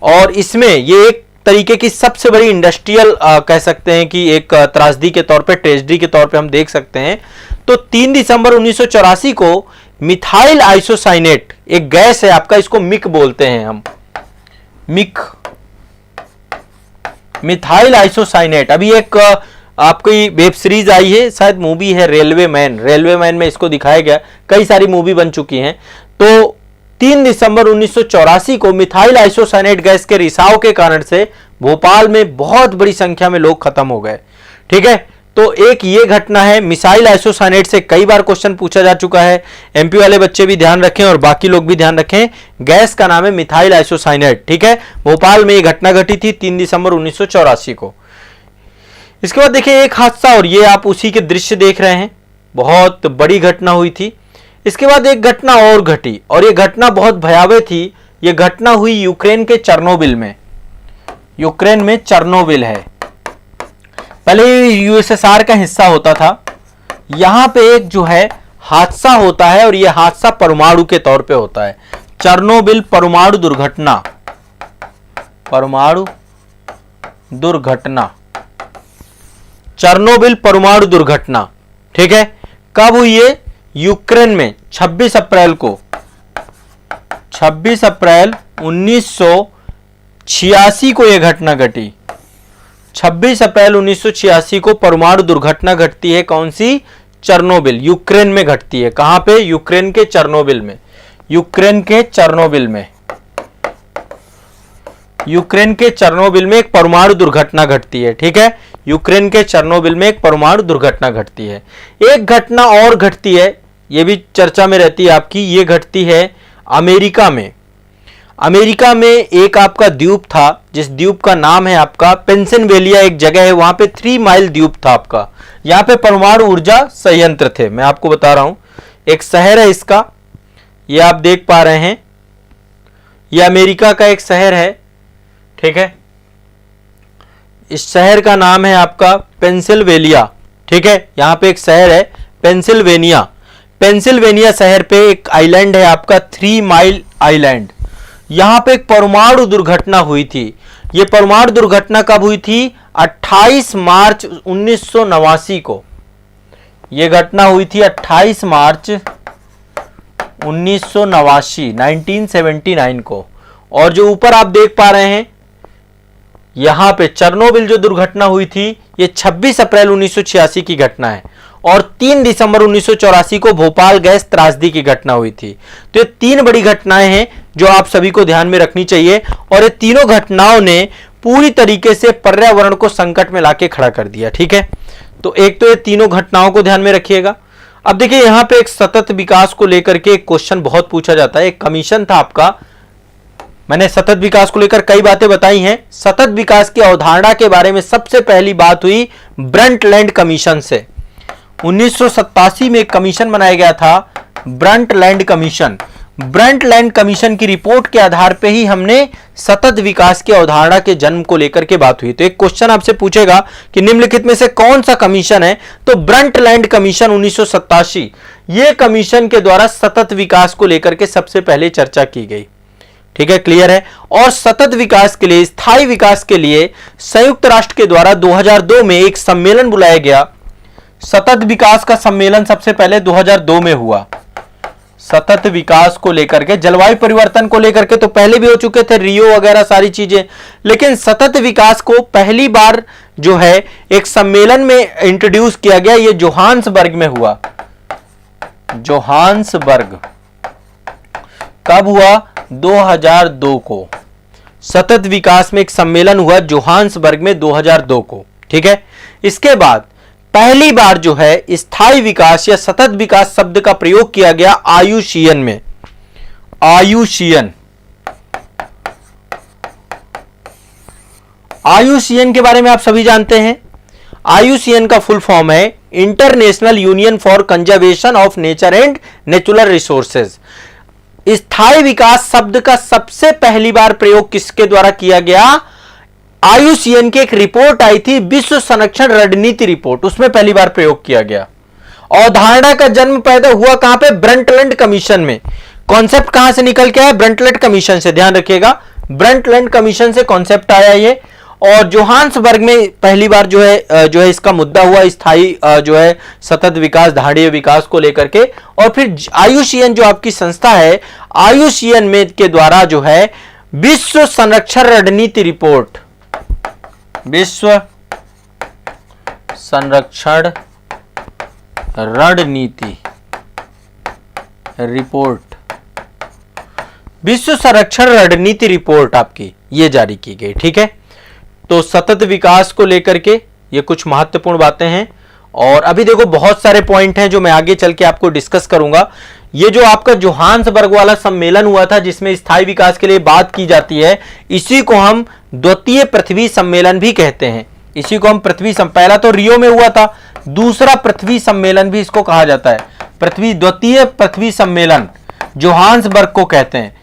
और इसमें ये एक तरीके की सबसे बड़ी इंडस्ट्रियल कह सकते हैं कि एक त्रासदी के तौर पे, ट्रेजेडी के तौर पे हम देख सकते हैं। तो 3 दिसंबर 1984 को मिथाइल आइसोसाइनेट एक गैस है आपका, इसको मिक बोलते हैं हम, मिक, मिथाइल आइसोसाइनेट। अभी एक आपकी वेब सीरीज आई है, शायद मूवी है रेलवे मैन, रेलवे मैन में इसको दिखाया गया, कई सारी मूवी बन चुकी हैं। तो 3 दिसंबर 1984 को मिथाइल आइसोसाइनेट गैस के रिसाव के कारण से भोपाल में बहुत बड़ी संख्या में लोग खत्म हो गए, ठीक है। तो एक ये घटना है। मिसाइल आइसोसाइनेट से कई बार क्वेश्चन पूछा जा चुका है, एमपी वाले बच्चे भी ध्यान रखें और बाकी लोग भी ध्यान रखें। गैस का नाम है मिथाइल आइसोसाइनेट, ठीक है। भोपाल में ये घटना घटी थी 3 दिसंबर 1984 को। इसके बाद देखिए एक हादसा, और ये आप उसी के दृश्य देख रहे हैं, बहुत बड़ी घटना हुई थी। इसके बाद एक घटना और घटी, और ये घटना बहुत भयावह थी। ये घटना हुई यूक्रेन के चेर्नोबिल में। यूक्रेन में चेर्नोबिल है, पहले यूएसएसआर का हिस्सा होता था। यहां पे एक जो है हादसा होता है, और यह हादसा परमाणु के तौर पे होता है। चेर्नोबिल परमाणु दुर्घटना, परमाणु दुर्घटना, चेर्नोबिल परमाणु दुर्घटना, ठीक है। कब हुई है? यूक्रेन में 26 अप्रैल 1986 को यह घटना घटी। 26 अप्रैल 1986 को परमाणु दुर्घटना घटती है। कौन सी? चेर्नोबिल, यूक्रेन में घटती है। कहां पे? यूक्रेन के चेर्नोबिल में। यूक्रेन के चेर्नोबिल में एक परमाणु दुर्घटना घटती है। ठीक है, यूक्रेन के चेर्नोबिल में एक परमाणु दुर्घटना घटती है। एक घटना और घटती है, यह भी चर्चा में रहती है आपकी। ये घटती है अमेरिका में। अमेरिका में एक आपका द्वीप था, जिस द्वीप का नाम है आपका पेंसिल्वेनिया, एक जगह है वहां पे 3 माइल द्वीप था आपका। यहां पे परमाणु ऊर्जा संयंत्र थे। मैं आपको बता रहा हूं, एक शहर है इसका, ये आप देख पा रहे हैं, ये अमेरिका का एक शहर है। ठीक है, इस शहर का नाम है आपका पेंसिल्वेनिया। ठीक है, यहां पे एक शहर है पेंसिल्वेनिया। पेंसिल्वेनिया शहर पे एक आइलैंड है आपका 3 माइल आइलैंड। यहां पे एक परमाणु दुर्घटना हुई थी। यह परमाणु दुर्घटना कब हुई थी? 28 मार्च 1989 को। यह घटना हुई थी 28 मार्च 1979 को। और जो ऊपर आप देख पा रहे हैं, यहां पे चेर्नोबिल जो दुर्घटना हुई थी, यह 26 अप्रैल 1986 की घटना है। और 3 दिसंबर 1984 को भोपाल गैस त्रासदी की घटना हुई थी। तो ये 3 बड़ी घटनाएं हैं जो आप सभी को ध्यान में रखनी चाहिए। और ये तीनों घटनाओं ने पूरी तरीके से पर्यावरण को संकट में लाके खड़ा कर दिया। ठीक है, तो एक तो ये तीनों घटनाओं को ध्यान में रखिएगा। अब देखिए, यहां पे एक सतत विकास को लेकर के एक क्वेश्चन बहुत पूछा जाता है। एक कमीशन था आपका, मैंने सतत विकास को लेकर कई बातें बताई हैं। सतत विकास की अवधारणा के बारे में सबसे पहली बात हुई ब्रंटलैंड कमीशन से। 1987 में एक कमीशन बनाया गया था, ब्रंटलैंड कमीशन। ब्रंटलैंड कमीशन की रिपोर्ट के आधार पर ही हमने सतत विकास की अवधारणा के जन्म को लेकर के बात हुई। तो एक क्वेश्चन आपसे पूछेगा कि निम्नलिखित में से कौन सा कमीशन है? तो ब्रंटलैंड कमीशन 1987, यह कमीशन के द्वारा सतत विकास को लेकर के सबसे पहले चर्चा की गई। ठीक है, क्लियर है। और सतत विकास के लिए, स्थायी विकास के लिए संयुक्त राष्ट्र के द्वारा 2002 में एक सम्मेलन बुलाया गया। सतत विकास का सम्मेलन सबसे पहले 2002 में हुआ। सतत विकास को लेकर के, जलवायु परिवर्तन को लेकर के तो पहले भी हो चुके थे, रियो वगैरह सारी चीजें, लेकिन सतत विकास को पहली बार जो है एक सम्मेलन में इंट्रोड्यूस किया गया। यह जोहान्सबर्ग में हुआ। जोहान्सबर्ग कब हुआ? 2002 को। सतत विकास में एक सम्मेलन हुआ जोहान्सबर्ग में 2002 को। ठीक है, इसके बाद पहली बार जो है स्थायी विकास या सतत विकास शब्द का प्रयोग किया गया आयुषियन में। आयुषियन के बारे में आप सभी जानते हैं। आयुषियन का फुल फॉर्म है international union for conservation of nature and natural resources. स्थायी विकास शब्द का सबसे पहली बार प्रयोग किसके द्वारा किया गया? आयुषियन की एक रिपोर्ट आई थी, विश्व संरक्षण रणनीति रिपोर्ट, उसमें पहली बार प्रयोग किया गया। अवधारणा का जन्म पैदा हुआ कहां पे? ब्रंटलैंड कमीशन में। कॉन्सेप्ट कहां से निकल के आया? ब्रंटलैंड कमीशन से। ध्यान रखिएगा, ब्रंटलैंड कमीशन से कॉन्सेप्ट आया ये। और जोहान्सबर्ग में पहली बार जो है इसका मुद्दा हुआ, स्थायी जो है सतत विकास, धारणीय विकास को लेकर के। और फिर आयुषियन जो आपकी संस्था है, आयुषियन में के द्वारा जो है विश्व संरक्षण रणनीति रिपोर्ट, विश्व संरक्षण रणनीति रिपोर्ट, विश्व संरक्षण रणनीति रिपोर्ट आपकी ये जारी की गई। ठीक है, तो सतत विकास को लेकर के ये कुछ महत्वपूर्ण बातें हैं। और अभी देखो बहुत सारे पॉइंट हैं जो मैं आगे चल के आपको डिस्कस करूंगा। ये जो आपका जोहान्सबर्ग वाला सम्मेलन हुआ था जिसमें स्थायी विकास के लिए बात की जाती है, इसी को हम द्वितीय पृथ्वी सम्मेलन भी कहते हैं। इसी को हम पहला तो रियो में हुआ था, दूसरा पृथ्वी सम्मेलन भी इसको कहा जाता है। द्वितीय पृथ्वी सम्मेलन जोहान्सबर्ग को कहते हैं।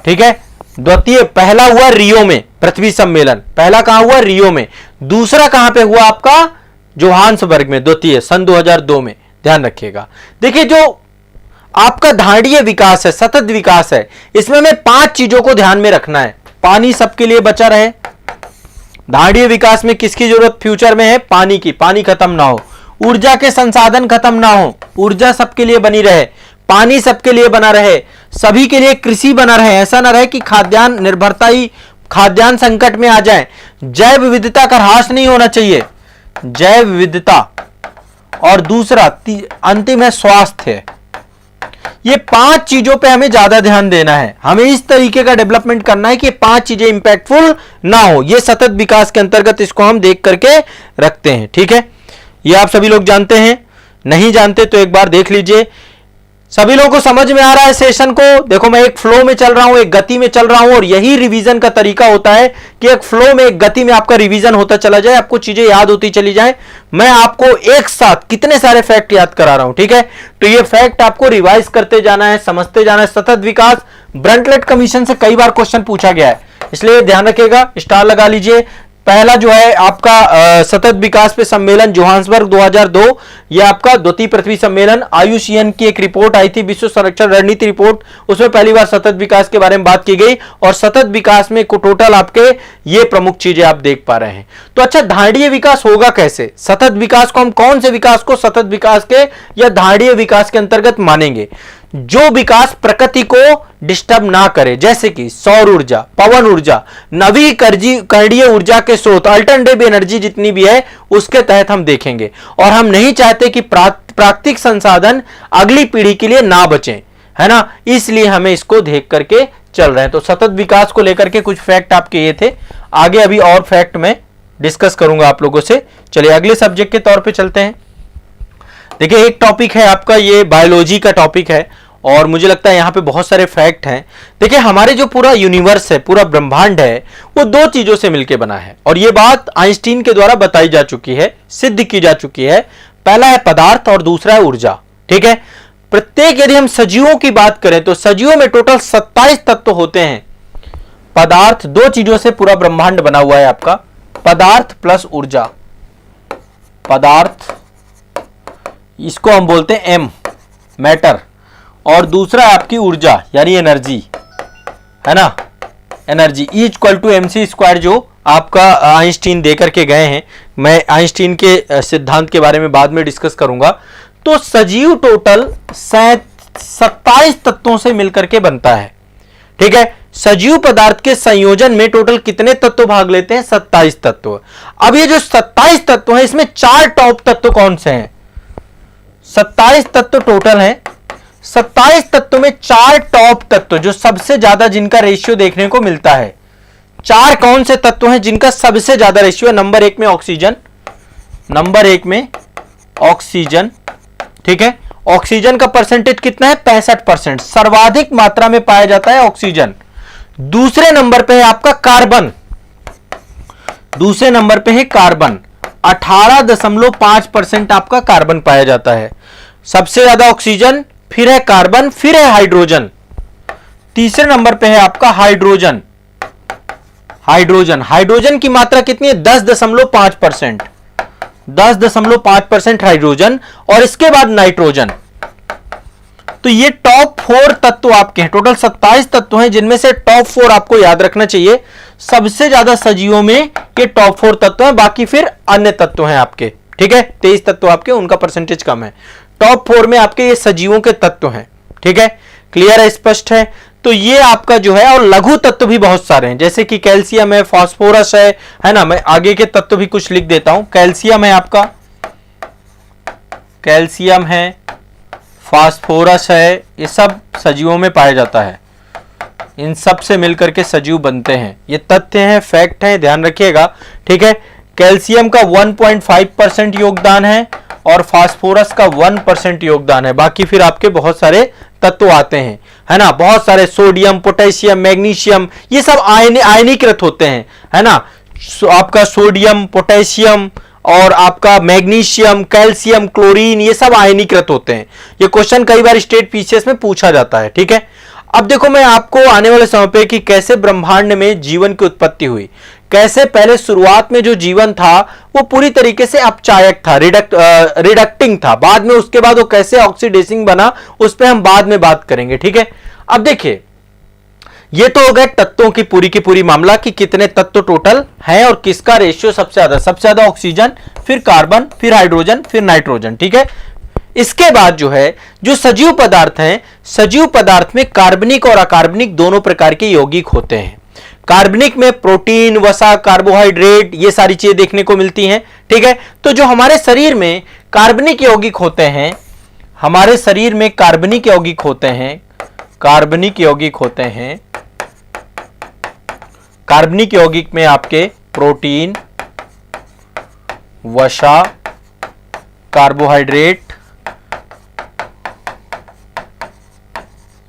ठीक है, द्वितीय, पहला हुआ रियो में पृथ्वी सम्मेलन, पहला कहां हुआ? रियो में। दूसरा कहां पे हुआ आपका? जोहान्सबर्ग में, द्वितीय, सन 2002 में। ध्यान रखिएगा। देखिए, जो आपका धारणीय विकास है, सतत विकास है, इसमें हमें 5 चीजों को ध्यान में रखना है। पानी सबके लिए बचा रहे। धारणीय विकास में किसकी जरूरत फ्यूचर में है? पानी की, पानी खत्म ना हो। ऊर्जा के संसाधन खत्म ना हो, ऊर्जा सबके लिए बनी रहे, पानी सबके लिए बना रहे, सभी के लिए कृषि बना रहे, ऐसा ना रहे कि खाद्यान्न निर्भरता ही खाद्यान्न संकट में आ जाए। जैव विविधता का ह्रास नहीं होना चाहिए, जैव विविधता। और दूसरा अंतिम है स्वास्थ्य। ये 5 चीजों पे हमें ज्यादा ध्यान देना है, हमें इस तरीके का डेवलपमेंट करना है कि 5 चीजें इंपैक्टफुल ना हो। ये सतत विकास के अंतर्गत इसको हम देख करके रखते हैं, ठीक है। ये आप सभी लोग जानते हैं, नहीं जानते तो एक बार देख लीजिए। सभी लोगों को समझ में आ रहा है सेशन को? देखो मैं एक फ्लो में चल रहा हूं, एक गति में चल रहा हूं, और यही रिवीजन का तरीका होता है कि एक फ्लो में, एक गति में आपका रिवीजन होता चला जाए, आपको चीजें याद होती चली जाए। मैं आपको एक साथ कितने सारे फैक्ट याद करा रहा हूं, ठीक है। तो ये फैक्ट आपको रिवाइज करते जाना है, समझते जाना है। सतत विकास ब्रंटलेट कमीशन से कई बार क्वेश्चन पूछा गया है, इसलिए ध्यान रखिएगा, स्टार लगा लीजिए। पहला जो है आपका सतत विकास पे सम्मेलन जोहान्सबर्ग 2002, यह आपका द्वितीय पृथ्वी सम्मेलन। आयुषीएन की एक रिपोर्ट आई थी, विश्व संरक्षण रणनीति रिपोर्ट, उसमें पहली बार सतत विकास के बारे में बात की गई। और सतत विकास में टोटल आपके ये प्रमुख चीजें आप देख पा रहे हैं। तो अच्छा, धारणीय विकास होगा कैसे? सतत विकास को हम कौन से विकास को सतत विकास के या धारणीय विकास के अंतर्गत मानेंगे? जो विकास प्रकृति को डिस्टर्ब ना करे, जैसे कि सौर ऊर्जा, पवन ऊर्जा, नवीकरणीय ऊर्जा के स्रोत, अल्टरनेटिव एनर्जी जितनी भी है, उसके तहत हम देखेंगे। और हम नहीं चाहते कि प्राकृतिक संसाधन अगली पीढ़ी के लिए ना बचें, है ना, इसलिए हमें इसको देख करके चल रहे हैं। तो सतत विकास को लेकर के कुछ फैक्ट आपके ये थे, आगे अभी और फैक्ट में डिस्कस करूंगा आप लोगों से। चलिए अगले सब्जेक्ट के तौर पे चलते हैं। देखिए एक टॉपिक है आपका, ये बायोलॉजी का टॉपिक है, और मुझे लगता है यहां पे बहुत सारे फैक्ट हैं। देखिए हमारे जो पूरा यूनिवर्स है, पूरा ब्रह्मांड है, वो 2 चीजों से मिलकर बना है, और ये बात आइंस्टीन के द्वारा बताई जा चुकी है, सिद्ध की जा चुकी है। पहला है पदार्थ और दूसरा है ऊर्जा, ठीक है। प्रत्येक, यदि हम सजीवों की बात करें तो सजीवों में टोटल 27 तत्व होते हैं। पदार्थ, 2 चीजों से पूरा ब्रह्मांड बना हुआ है आपका, पदार्थ प्लस ऊर्जा। पदार्थ, इसको हम बोलते हैं एम, मैटर, और दूसरा आपकी ऊर्जा यानी एनर्जी, है ना, एनर्जी E=mc², जो आपका आइंस्टीन देकर के गए हैं। मैं आइंस्टीन के सिद्धांत के बारे में बाद में डिस्कस करूंगा। तो सजीव टोटल 27 तत्वों से मिलकर के बनता है, ठीक है। सजीव पदार्थ के संयोजन में टोटल कितने तत्व भाग लेते हैं? 27 तत्व। अब ये जो 27 तत्व हैं, इसमें 4 टॉप तत्व कौन से हैं? 27 तत्व टोटल हैं, 27 तत्वों में 4 टॉप तत्व, जो सबसे ज्यादा, जिनका रेशियो देखने को मिलता है। 4 कौन से तत्व हैं जिनका सबसे ज्यादा रेशियो है? नंबर 1 में ऑक्सीजन, नंबर 1 में ऑक्सीजन, ठीक है। ऑक्सीजन का परसेंटेज कितना है? 65%, सर्वाधिक मात्रा में पाया जाता है ऑक्सीजन। दूसरे नंबर पे है आपका कार्बन, दूसरे नंबर पे है कार्बन, 18.5% आपका कार्बन पाया जाता है। सबसे ज्यादा ऑक्सीजन, फिर है कार्बन, फिर है हाइड्रोजन। तीसरे नंबर पे है आपका हाइड्रोजन। हाइड्रोजन, हाइड्रोजन की मात्रा कितनी है? 10.5%, 10.5% हाइड्रोजन, और इसके बाद नाइट्रोजन। तो ये टॉप 4 तत्व आपके हैं। टोटल 27 तत्व हैं, जिनमें से टॉप 4 आपको याद रखना चाहिए। सबसे ज्यादा सजीवों में ये टॉप 4 तत्व हैं, बाकी फिर अन्य तत्व हैं आपके, ठीक है। 23 तत्व आपके, उनका परसेंटेज कम है। टॉप 4 में आपके ये सजीवों के तत्व हैं, ठीक है। क्लियर है, स्पष्ट है? तो ये आपका जो है, और लघु तत्व भी बहुत सारे हैं, जैसे कि कैल्शियम है, फास्फोरस है ना। मैं आगे के तत्व भी कुछ लिख देता हूं। कैल्शियम है आपका, कैल्शियम है, फास्फोरस है, ये सब सजीवों में पाया जाता है। इन सब से मिलकर के सजीव बनते हैं। ये तथ्य हैं, फैक्ट हैं, ध्यान रखिएगा, ठीक है। कैल्शियम का 1.5% योगदान है, और फास्फोरस का 1% योगदान है। बाकी फिर आपके बहुत सारे तत्व आते हैं, है ना। बहुत सारे सोडियम, पोटेशियम, मैग्नीशियम, ये सब आयनीकृत होते हैं, है ना। आपका सोडियम, पोटेशियम और आपका मैग्नीशियम, कैल्शियम, क्लोरीन, ये सब आयनीकृत होते हैं। ये क्वेश्चन कई बार स्टेट पीसीएस में पूछा जाता है, ठीक है। अब देखो मैं आपको आने वाले समय पे कि कैसे ब्रह्मांड में जीवन की उत्पत्ति हुई, कैसे पहले शुरुआत में जो जीवन था वो पूरी तरीके से अपचायक था, रिडक्टिंग था। बाद में उसके बाद वो कैसे ऑक्सीडेसिंग बना, उस पर हम बाद में बात करेंगे, ठीक है। अब देखिए ये तो हो गए तत्वों की पूरी मामला कि कितने तत्व टोटल हैं और किसका रेशियो सबसे ज्यादा ऑक्सीजन, फिर कार्बन, फिर हाइड्रोजन, फिर नाइट्रोजन। ठीक है, इसके बाद जो है जो सजीव पदार्थ हैं, सजीव पदार्थ में कार्बनिक और अकार्बनिक दोनों प्रकार के यौगिक होते हैं। कार्बनिक में प्रोटीन, वसा, कार्बोहाइड्रेट, ये सारी चीजें देखने को मिलती हैं। ठीक है, तो जो हमारे शरीर में कार्बनिक यौगिक होते हैं, हमारे शरीर में कार्बनिक यौगिक होते हैं, कार्बनिक यौगिक होते हैं, कार्बनिक यौगिक में आपके प्रोटीन, वसा, कार्बोहाइड्रेट,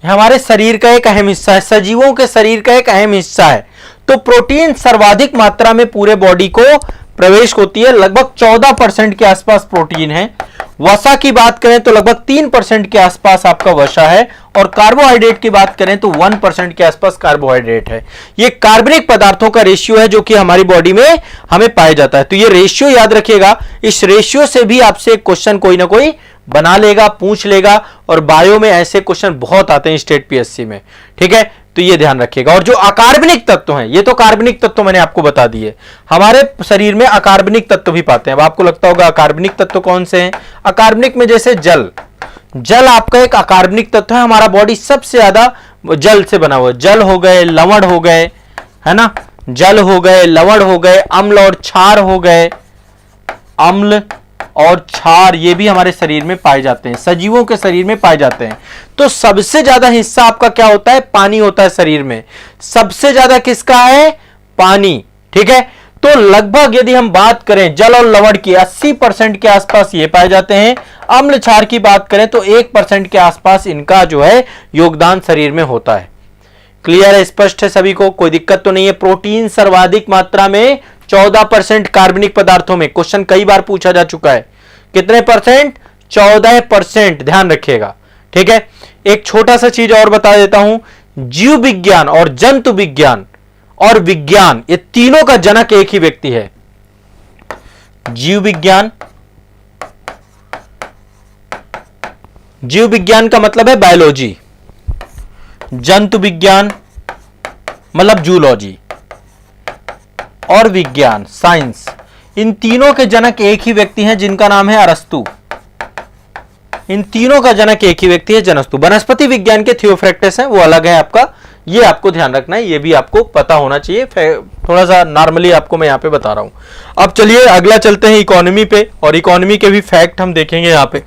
हमारे शरीर का एक अहम हिस्सा है, सजीवों के शरीर का एक अहम हिस्सा है। तो प्रोटीन सर्वाधिक मात्रा में पूरे बॉडी को प्रवेश होती है, लगभग 14% के आसपास प्रोटीन है। वसा की बात करें तो लगभग 3% के आसपास आपका वसा है, और कार्बोहाइड्रेट की बात करें तो 1% के आसपास कार्बोहाइड्रेट है। ये कार्बनिक पदार्थों का रेशियो है जो कि हमारी बॉडी में हमें पाया जाता है। तो ये रेशियो याद रखिएगा, इस रेशियो से भी आपसे एक क्वेश्चन कोई ना कोई बना लेगा, पूछ लेगा, और बायो में ऐसे क्वेश्चन बहुत आते हैं स्टेट पीएससी में। ठीक है, तो ये ध्यान रखिएगा। और जो अकार्बनिक तत्व हैं, ये तो कार्बनिक तत्व मैंने आपको बता दिए, हमारे शरीर में अकार्बनिक तत्व भी पाते हैं। अब आपको लगता होगा अकार्बनिक तत्व कौन से हैं? अकार्बनिक में जैसे जल, जल आपका एक अकार्बनिक तत्व है। हमारा बॉडी सबसे ज्यादा जल से बना हुआ है। जल हो गए, लवण हो गए, है ना, जल हो गए, लवण हो गए, अम्ल और क्षार हो गए, अम्ल और क्षार, ये भी हमारे शरीर में पाए जाते हैं, सजीवों के शरीर में पाए जाते हैं। तो सबसे ज्यादा हिस्सा आपका क्या होता है? पानी होता है शरीर में। सबसे ज्यादा किसका है? पानी। ठीक है, तो लगभग यदि हम बात करें जल और लवण की 80% के आसपास ये पाए जाते हैं। अम्ल क्षार की बात करें तो 1% के आसपास इनका जो है योगदान शरीर में होता है। क्लियर है, स्पष्ट है सभी को, कोई दिक्कत तो नहीं है। प्रोटीन सर्वाधिक मात्रा में 14% कार्बनिक पदार्थों में, क्वेश्चन कई बार पूछा जा चुका है। कितने परसेंट? 14%, ध्यान रखिएगा। ठीक है, एक छोटा सा चीज और बता देता हूं, जीव विज्ञान और जंतु विज्ञान और विज्ञान, ये तीनों का जनक एक ही व्यक्ति है। जीव विज्ञान, जीव विज्ञान का मतलब है बायोलॉजी, जंतु विज्ञान मतलब जूलॉजी, और विज्ञान साइंस, इन तीनों के जनक एक ही व्यक्ति हैं जिनका नाम है अरस्तु। इन तीनों का जनक एक ही व्यक्ति है, जनस्तु। वनस्पति विज्ञान के थियोफ्रैक्टस हैं, वो अलग है आपका, ये आपको ध्यान रखना है, ये भी आपको पता होना चाहिए। थोड़ा सा नॉर्मली आपको मैं यहां पे बता रहा हूं। अब चलिए अगला चलते हैं इकोनॉमी पे, और इकोनॉमी के भी फैक्ट हम देखेंगे। यहां पे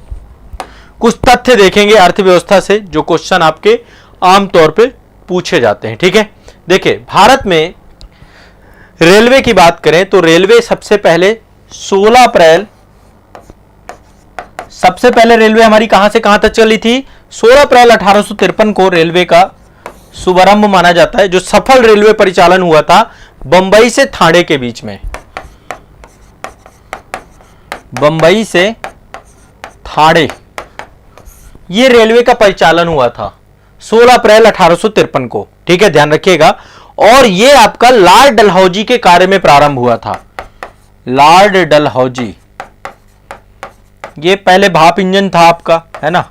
कुछ तथ्य देखेंगे अर्थव्यवस्था से जो क्वेश्चन आपके आमतौर पे पूछे जाते हैं। ठीक है, देखिए भारत में रेलवे की बात करें तो रेलवे सबसे पहले 16 अप्रैल, सबसे पहले रेलवे हमारी कहां से कहां तक चली थी? 16 अप्रैल 1853 को रेलवे का शुभारंभ माना जाता है। जो सफल रेलवे परिचालन हुआ था बंबई से ठाणे के बीच में, बंबई से ठाणे, ये रेलवे का परिचालन हुआ था 16 अप्रैल 1853 को। ठीक है, ध्यान रखिएगा। और ये आपका लॉर्ड डलहौजी के कार्य में प्रारंभ हुआ था। लॉर्ड डलहौजी, ये पहले भाप इंजन था आपका, है ना।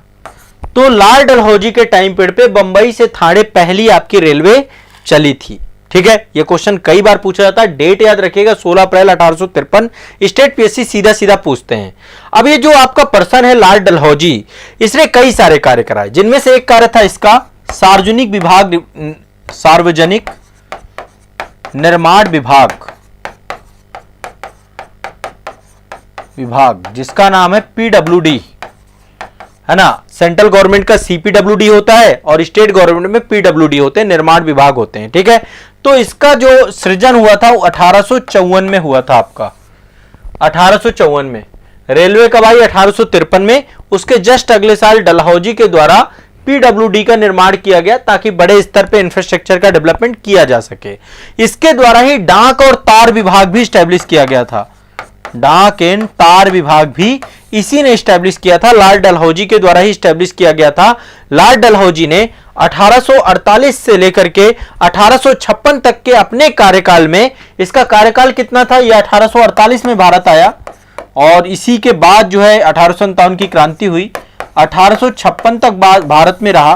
तो लॉर्ड डलहौजी के टाइम पीरियड पे बंबई से ठाणे पहली आपकी रेलवे चली थी। ठीक है, ये क्वेश्चन कई बार पूछा जाता है, डेट याद रखिएगा 16 अप्रैल 1853। स्टेट पीएससी सीधा सीधा पूछते हैं। अब ये जो आपका पर्सन है लॉर्ड डलहौजी, इसने कई सारे कार्य कराए, जिनमें से एक कार्य था इसका सार्वजनिक विभाग, सार्वजनिक निर्माण विभाग, जिसका नाम है पीडब्ल्यूडी, है ना। सेंट्रल गवर्नमेंट का सीपीडब्ल्यूडी होता है और स्टेट गवर्नमेंट में पीडब्ल्यूडी होते हैं, निर्माण विभाग होते हैं। ठीक है, तो इसका जो सृजन हुआ था वो 1854 में हुआ था आपका, 1854 में। रेलवे कब आई? 1853 में। उसके जस्ट अगले साल डलहौजी के द्वारा पीडब्ल्यूडी का निर्माण किया गया ताकि बड़े स्तर पे इंफ्रास्ट्रक्चर का डेवलपमेंट किया जा सके। इसके द्वारा ही डाक और तार विभाग भी स्टैब्लिश किया गया था। डाक एंड तार विभाग भी इसी ने स्टैब्लिश किया था, लॉर्ड डलहौजी के द्वारा ही स्टैब्लिश किया गया था। लॉर्ड डलहौजी ने 1848 से लेकर के 1856 तक के अपने कार्यकाल में, इसका कार्यकाल कितना था? ये 1848 में भारत आया और इसी के बाद जो है 1857 की क्रांति हुई, 1856 तक भारत में रहा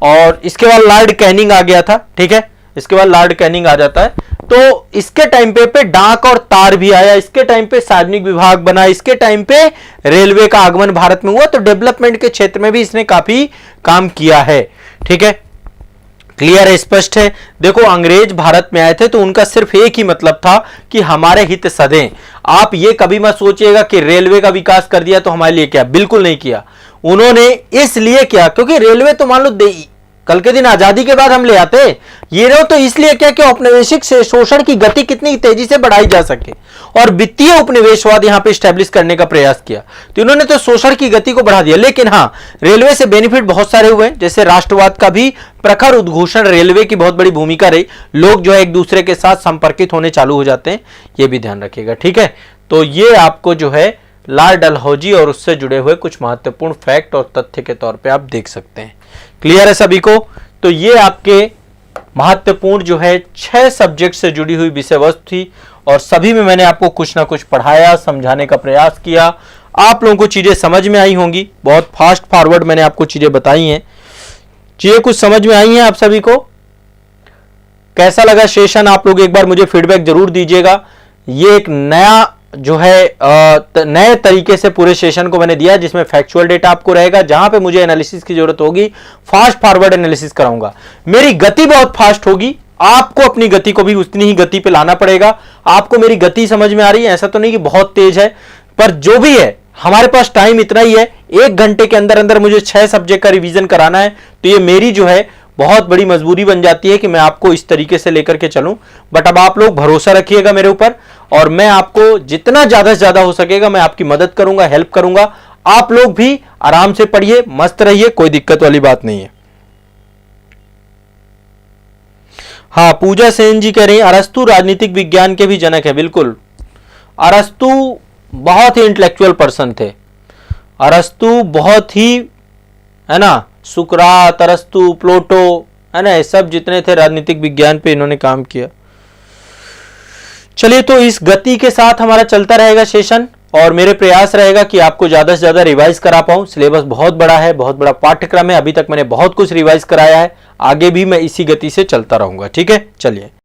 और इसके बाद लॉर्ड कैनिंग आ गया था। ठीक है, इसके बाद लॉर्ड कैनिंग आ जाता है। तो इसके टाइम पे डाक और तार भी आया, इसके टाइम पे सार्वजनिक विभाग बना, इसके टाइम पे रेलवे का आगमन भारत में हुआ। तो डेवलपमेंट के क्षेत्र में भी इसने काफी काम किया है। ठीक है, क्लियर है, स्पष्ट है। देखो, अंग्रेज भारत में आए थे तो उनका सिर्फ एक ही मतलब था कि हमारे हित सधें। आप ये कभी मत सोचिएगा कि रेलवे का विकास कर दिया तो हमारे लिए क्या, बिल्कुल नहीं किया। उन्होंने इसलिए किया क्योंकि रेलवे तो मान लो कल के दिन आजादी के बाद हम ले आते, ये रहो तो इसलिए क्या कि औपनिवेशिक से शोषण की गति कितनी तेजी से बढ़ाई जा सके और वित्तीय उपनिवेशवाद यहां पे स्टैब्लिश करने का प्रयास किया। तो इन्होंने तो शोषण की गति को बढ़ा दिया। लेकिन हां, रेलवे से बेनिफिट बहुत सारे हुए, जैसे राष्ट्रवाद का भी प्रखर उद्घोषण रेलवे की बहुत बड़ी भूमिका रही। लोग जो है एक दूसरे के साथ संपर्कित होने चालू हो जाते हैं, ये भी ध्यान रखिएगा। ठीक है, तो ये आपको जो है लॉर्ड डलहौजी और उससे जुड़े हुए कुछ महत्वपूर्ण फैक्ट और तथ्य के तौर पे आप देख सकते हैं। क्लियर है सभी को? तो ये आपके महत्वपूर्ण जो है 6 सब्जेक्ट से जुड़ी हुई विषय वस्तु थी और सभी में मैंने आपको कुछ ना कुछ पढ़ाया, समझाने का प्रयास किया। आप लोगों को चीजें समझ में आई होंगी, बहुत फास्ट फॉरवर्ड मैंने आपको चीजें बताई हैं। चीजें कुछ समझ में आई हैं आप सभी को? कैसा लगा सेशन? आप लोग एक बार मुझे फीडबैक जरूर दीजिएगा। ये एक नया जो है नए तरीके से पूरे सेशन को मैंने दिया, जिसमें फैक्चुअल डेटा आपको रहेगा। जहां पे मुझे एनालिसिस की जरूरत होगी, फास्ट फॉरवर्ड एनालिसिस कराऊंगा। मेरी गति बहुत फास्ट होगी, आपको अपनी गति को भी उतनी ही गति पे लाना पड़ेगा। आपको मेरी गति समझ में आ रही है? ऐसा तो नहीं कि बहुत तेज है, पर जो भी है हमारे पास टाइम इतना ही है। 1 घंटे के अंदर अंदर मुझे 6 सब्जेक्ट का रिवीजन कराना है। तो ये मेरी जो है बहुत बड़ी मजबूरी बन जाती है कि मैं आपको इस तरीके से लेकर के चलूं। बट अब आप लोग भरोसा रखिएगा मेरे ऊपर और मैं आपको जितना ज्यादा से ज्यादा हो सकेगा मैं आपकी मदद करूंगा, हेल्प करूंगा। आप लोग भी आराम से पढ़िए, मस्त रहिए, कोई दिक्कत वाली बात नहीं है। हाँ, पूजा सेन जी कह रही हैं अरस्तु राजनीतिक विज्ञान के भी जनक है। बिल्कुल, अरस्तु बहुत ही इंटेलेक्चुअल पर्सन थे। अरस्तु बहुत ही, है ना, सुकरात, अरस्तु, प्लेटो, है ना, ये सब जितने थे राजनीतिक विज्ञान पे इन्होंने काम किया। चलिए, तो इस गति के साथ हमारा चलता रहेगा सेशन और मेरे प्रयास रहेगा कि आपको ज्यादा से ज्यादा रिवाइज करा पाऊं। सिलेबस बहुत बड़ा है, बहुत बड़ा पाठ्यक्रम है। अभी तक मैंने बहुत कुछ रिवाइज कराया है, आगे भी मैं इसी गति से चलता रहूंगा। ठीक है, चलिए।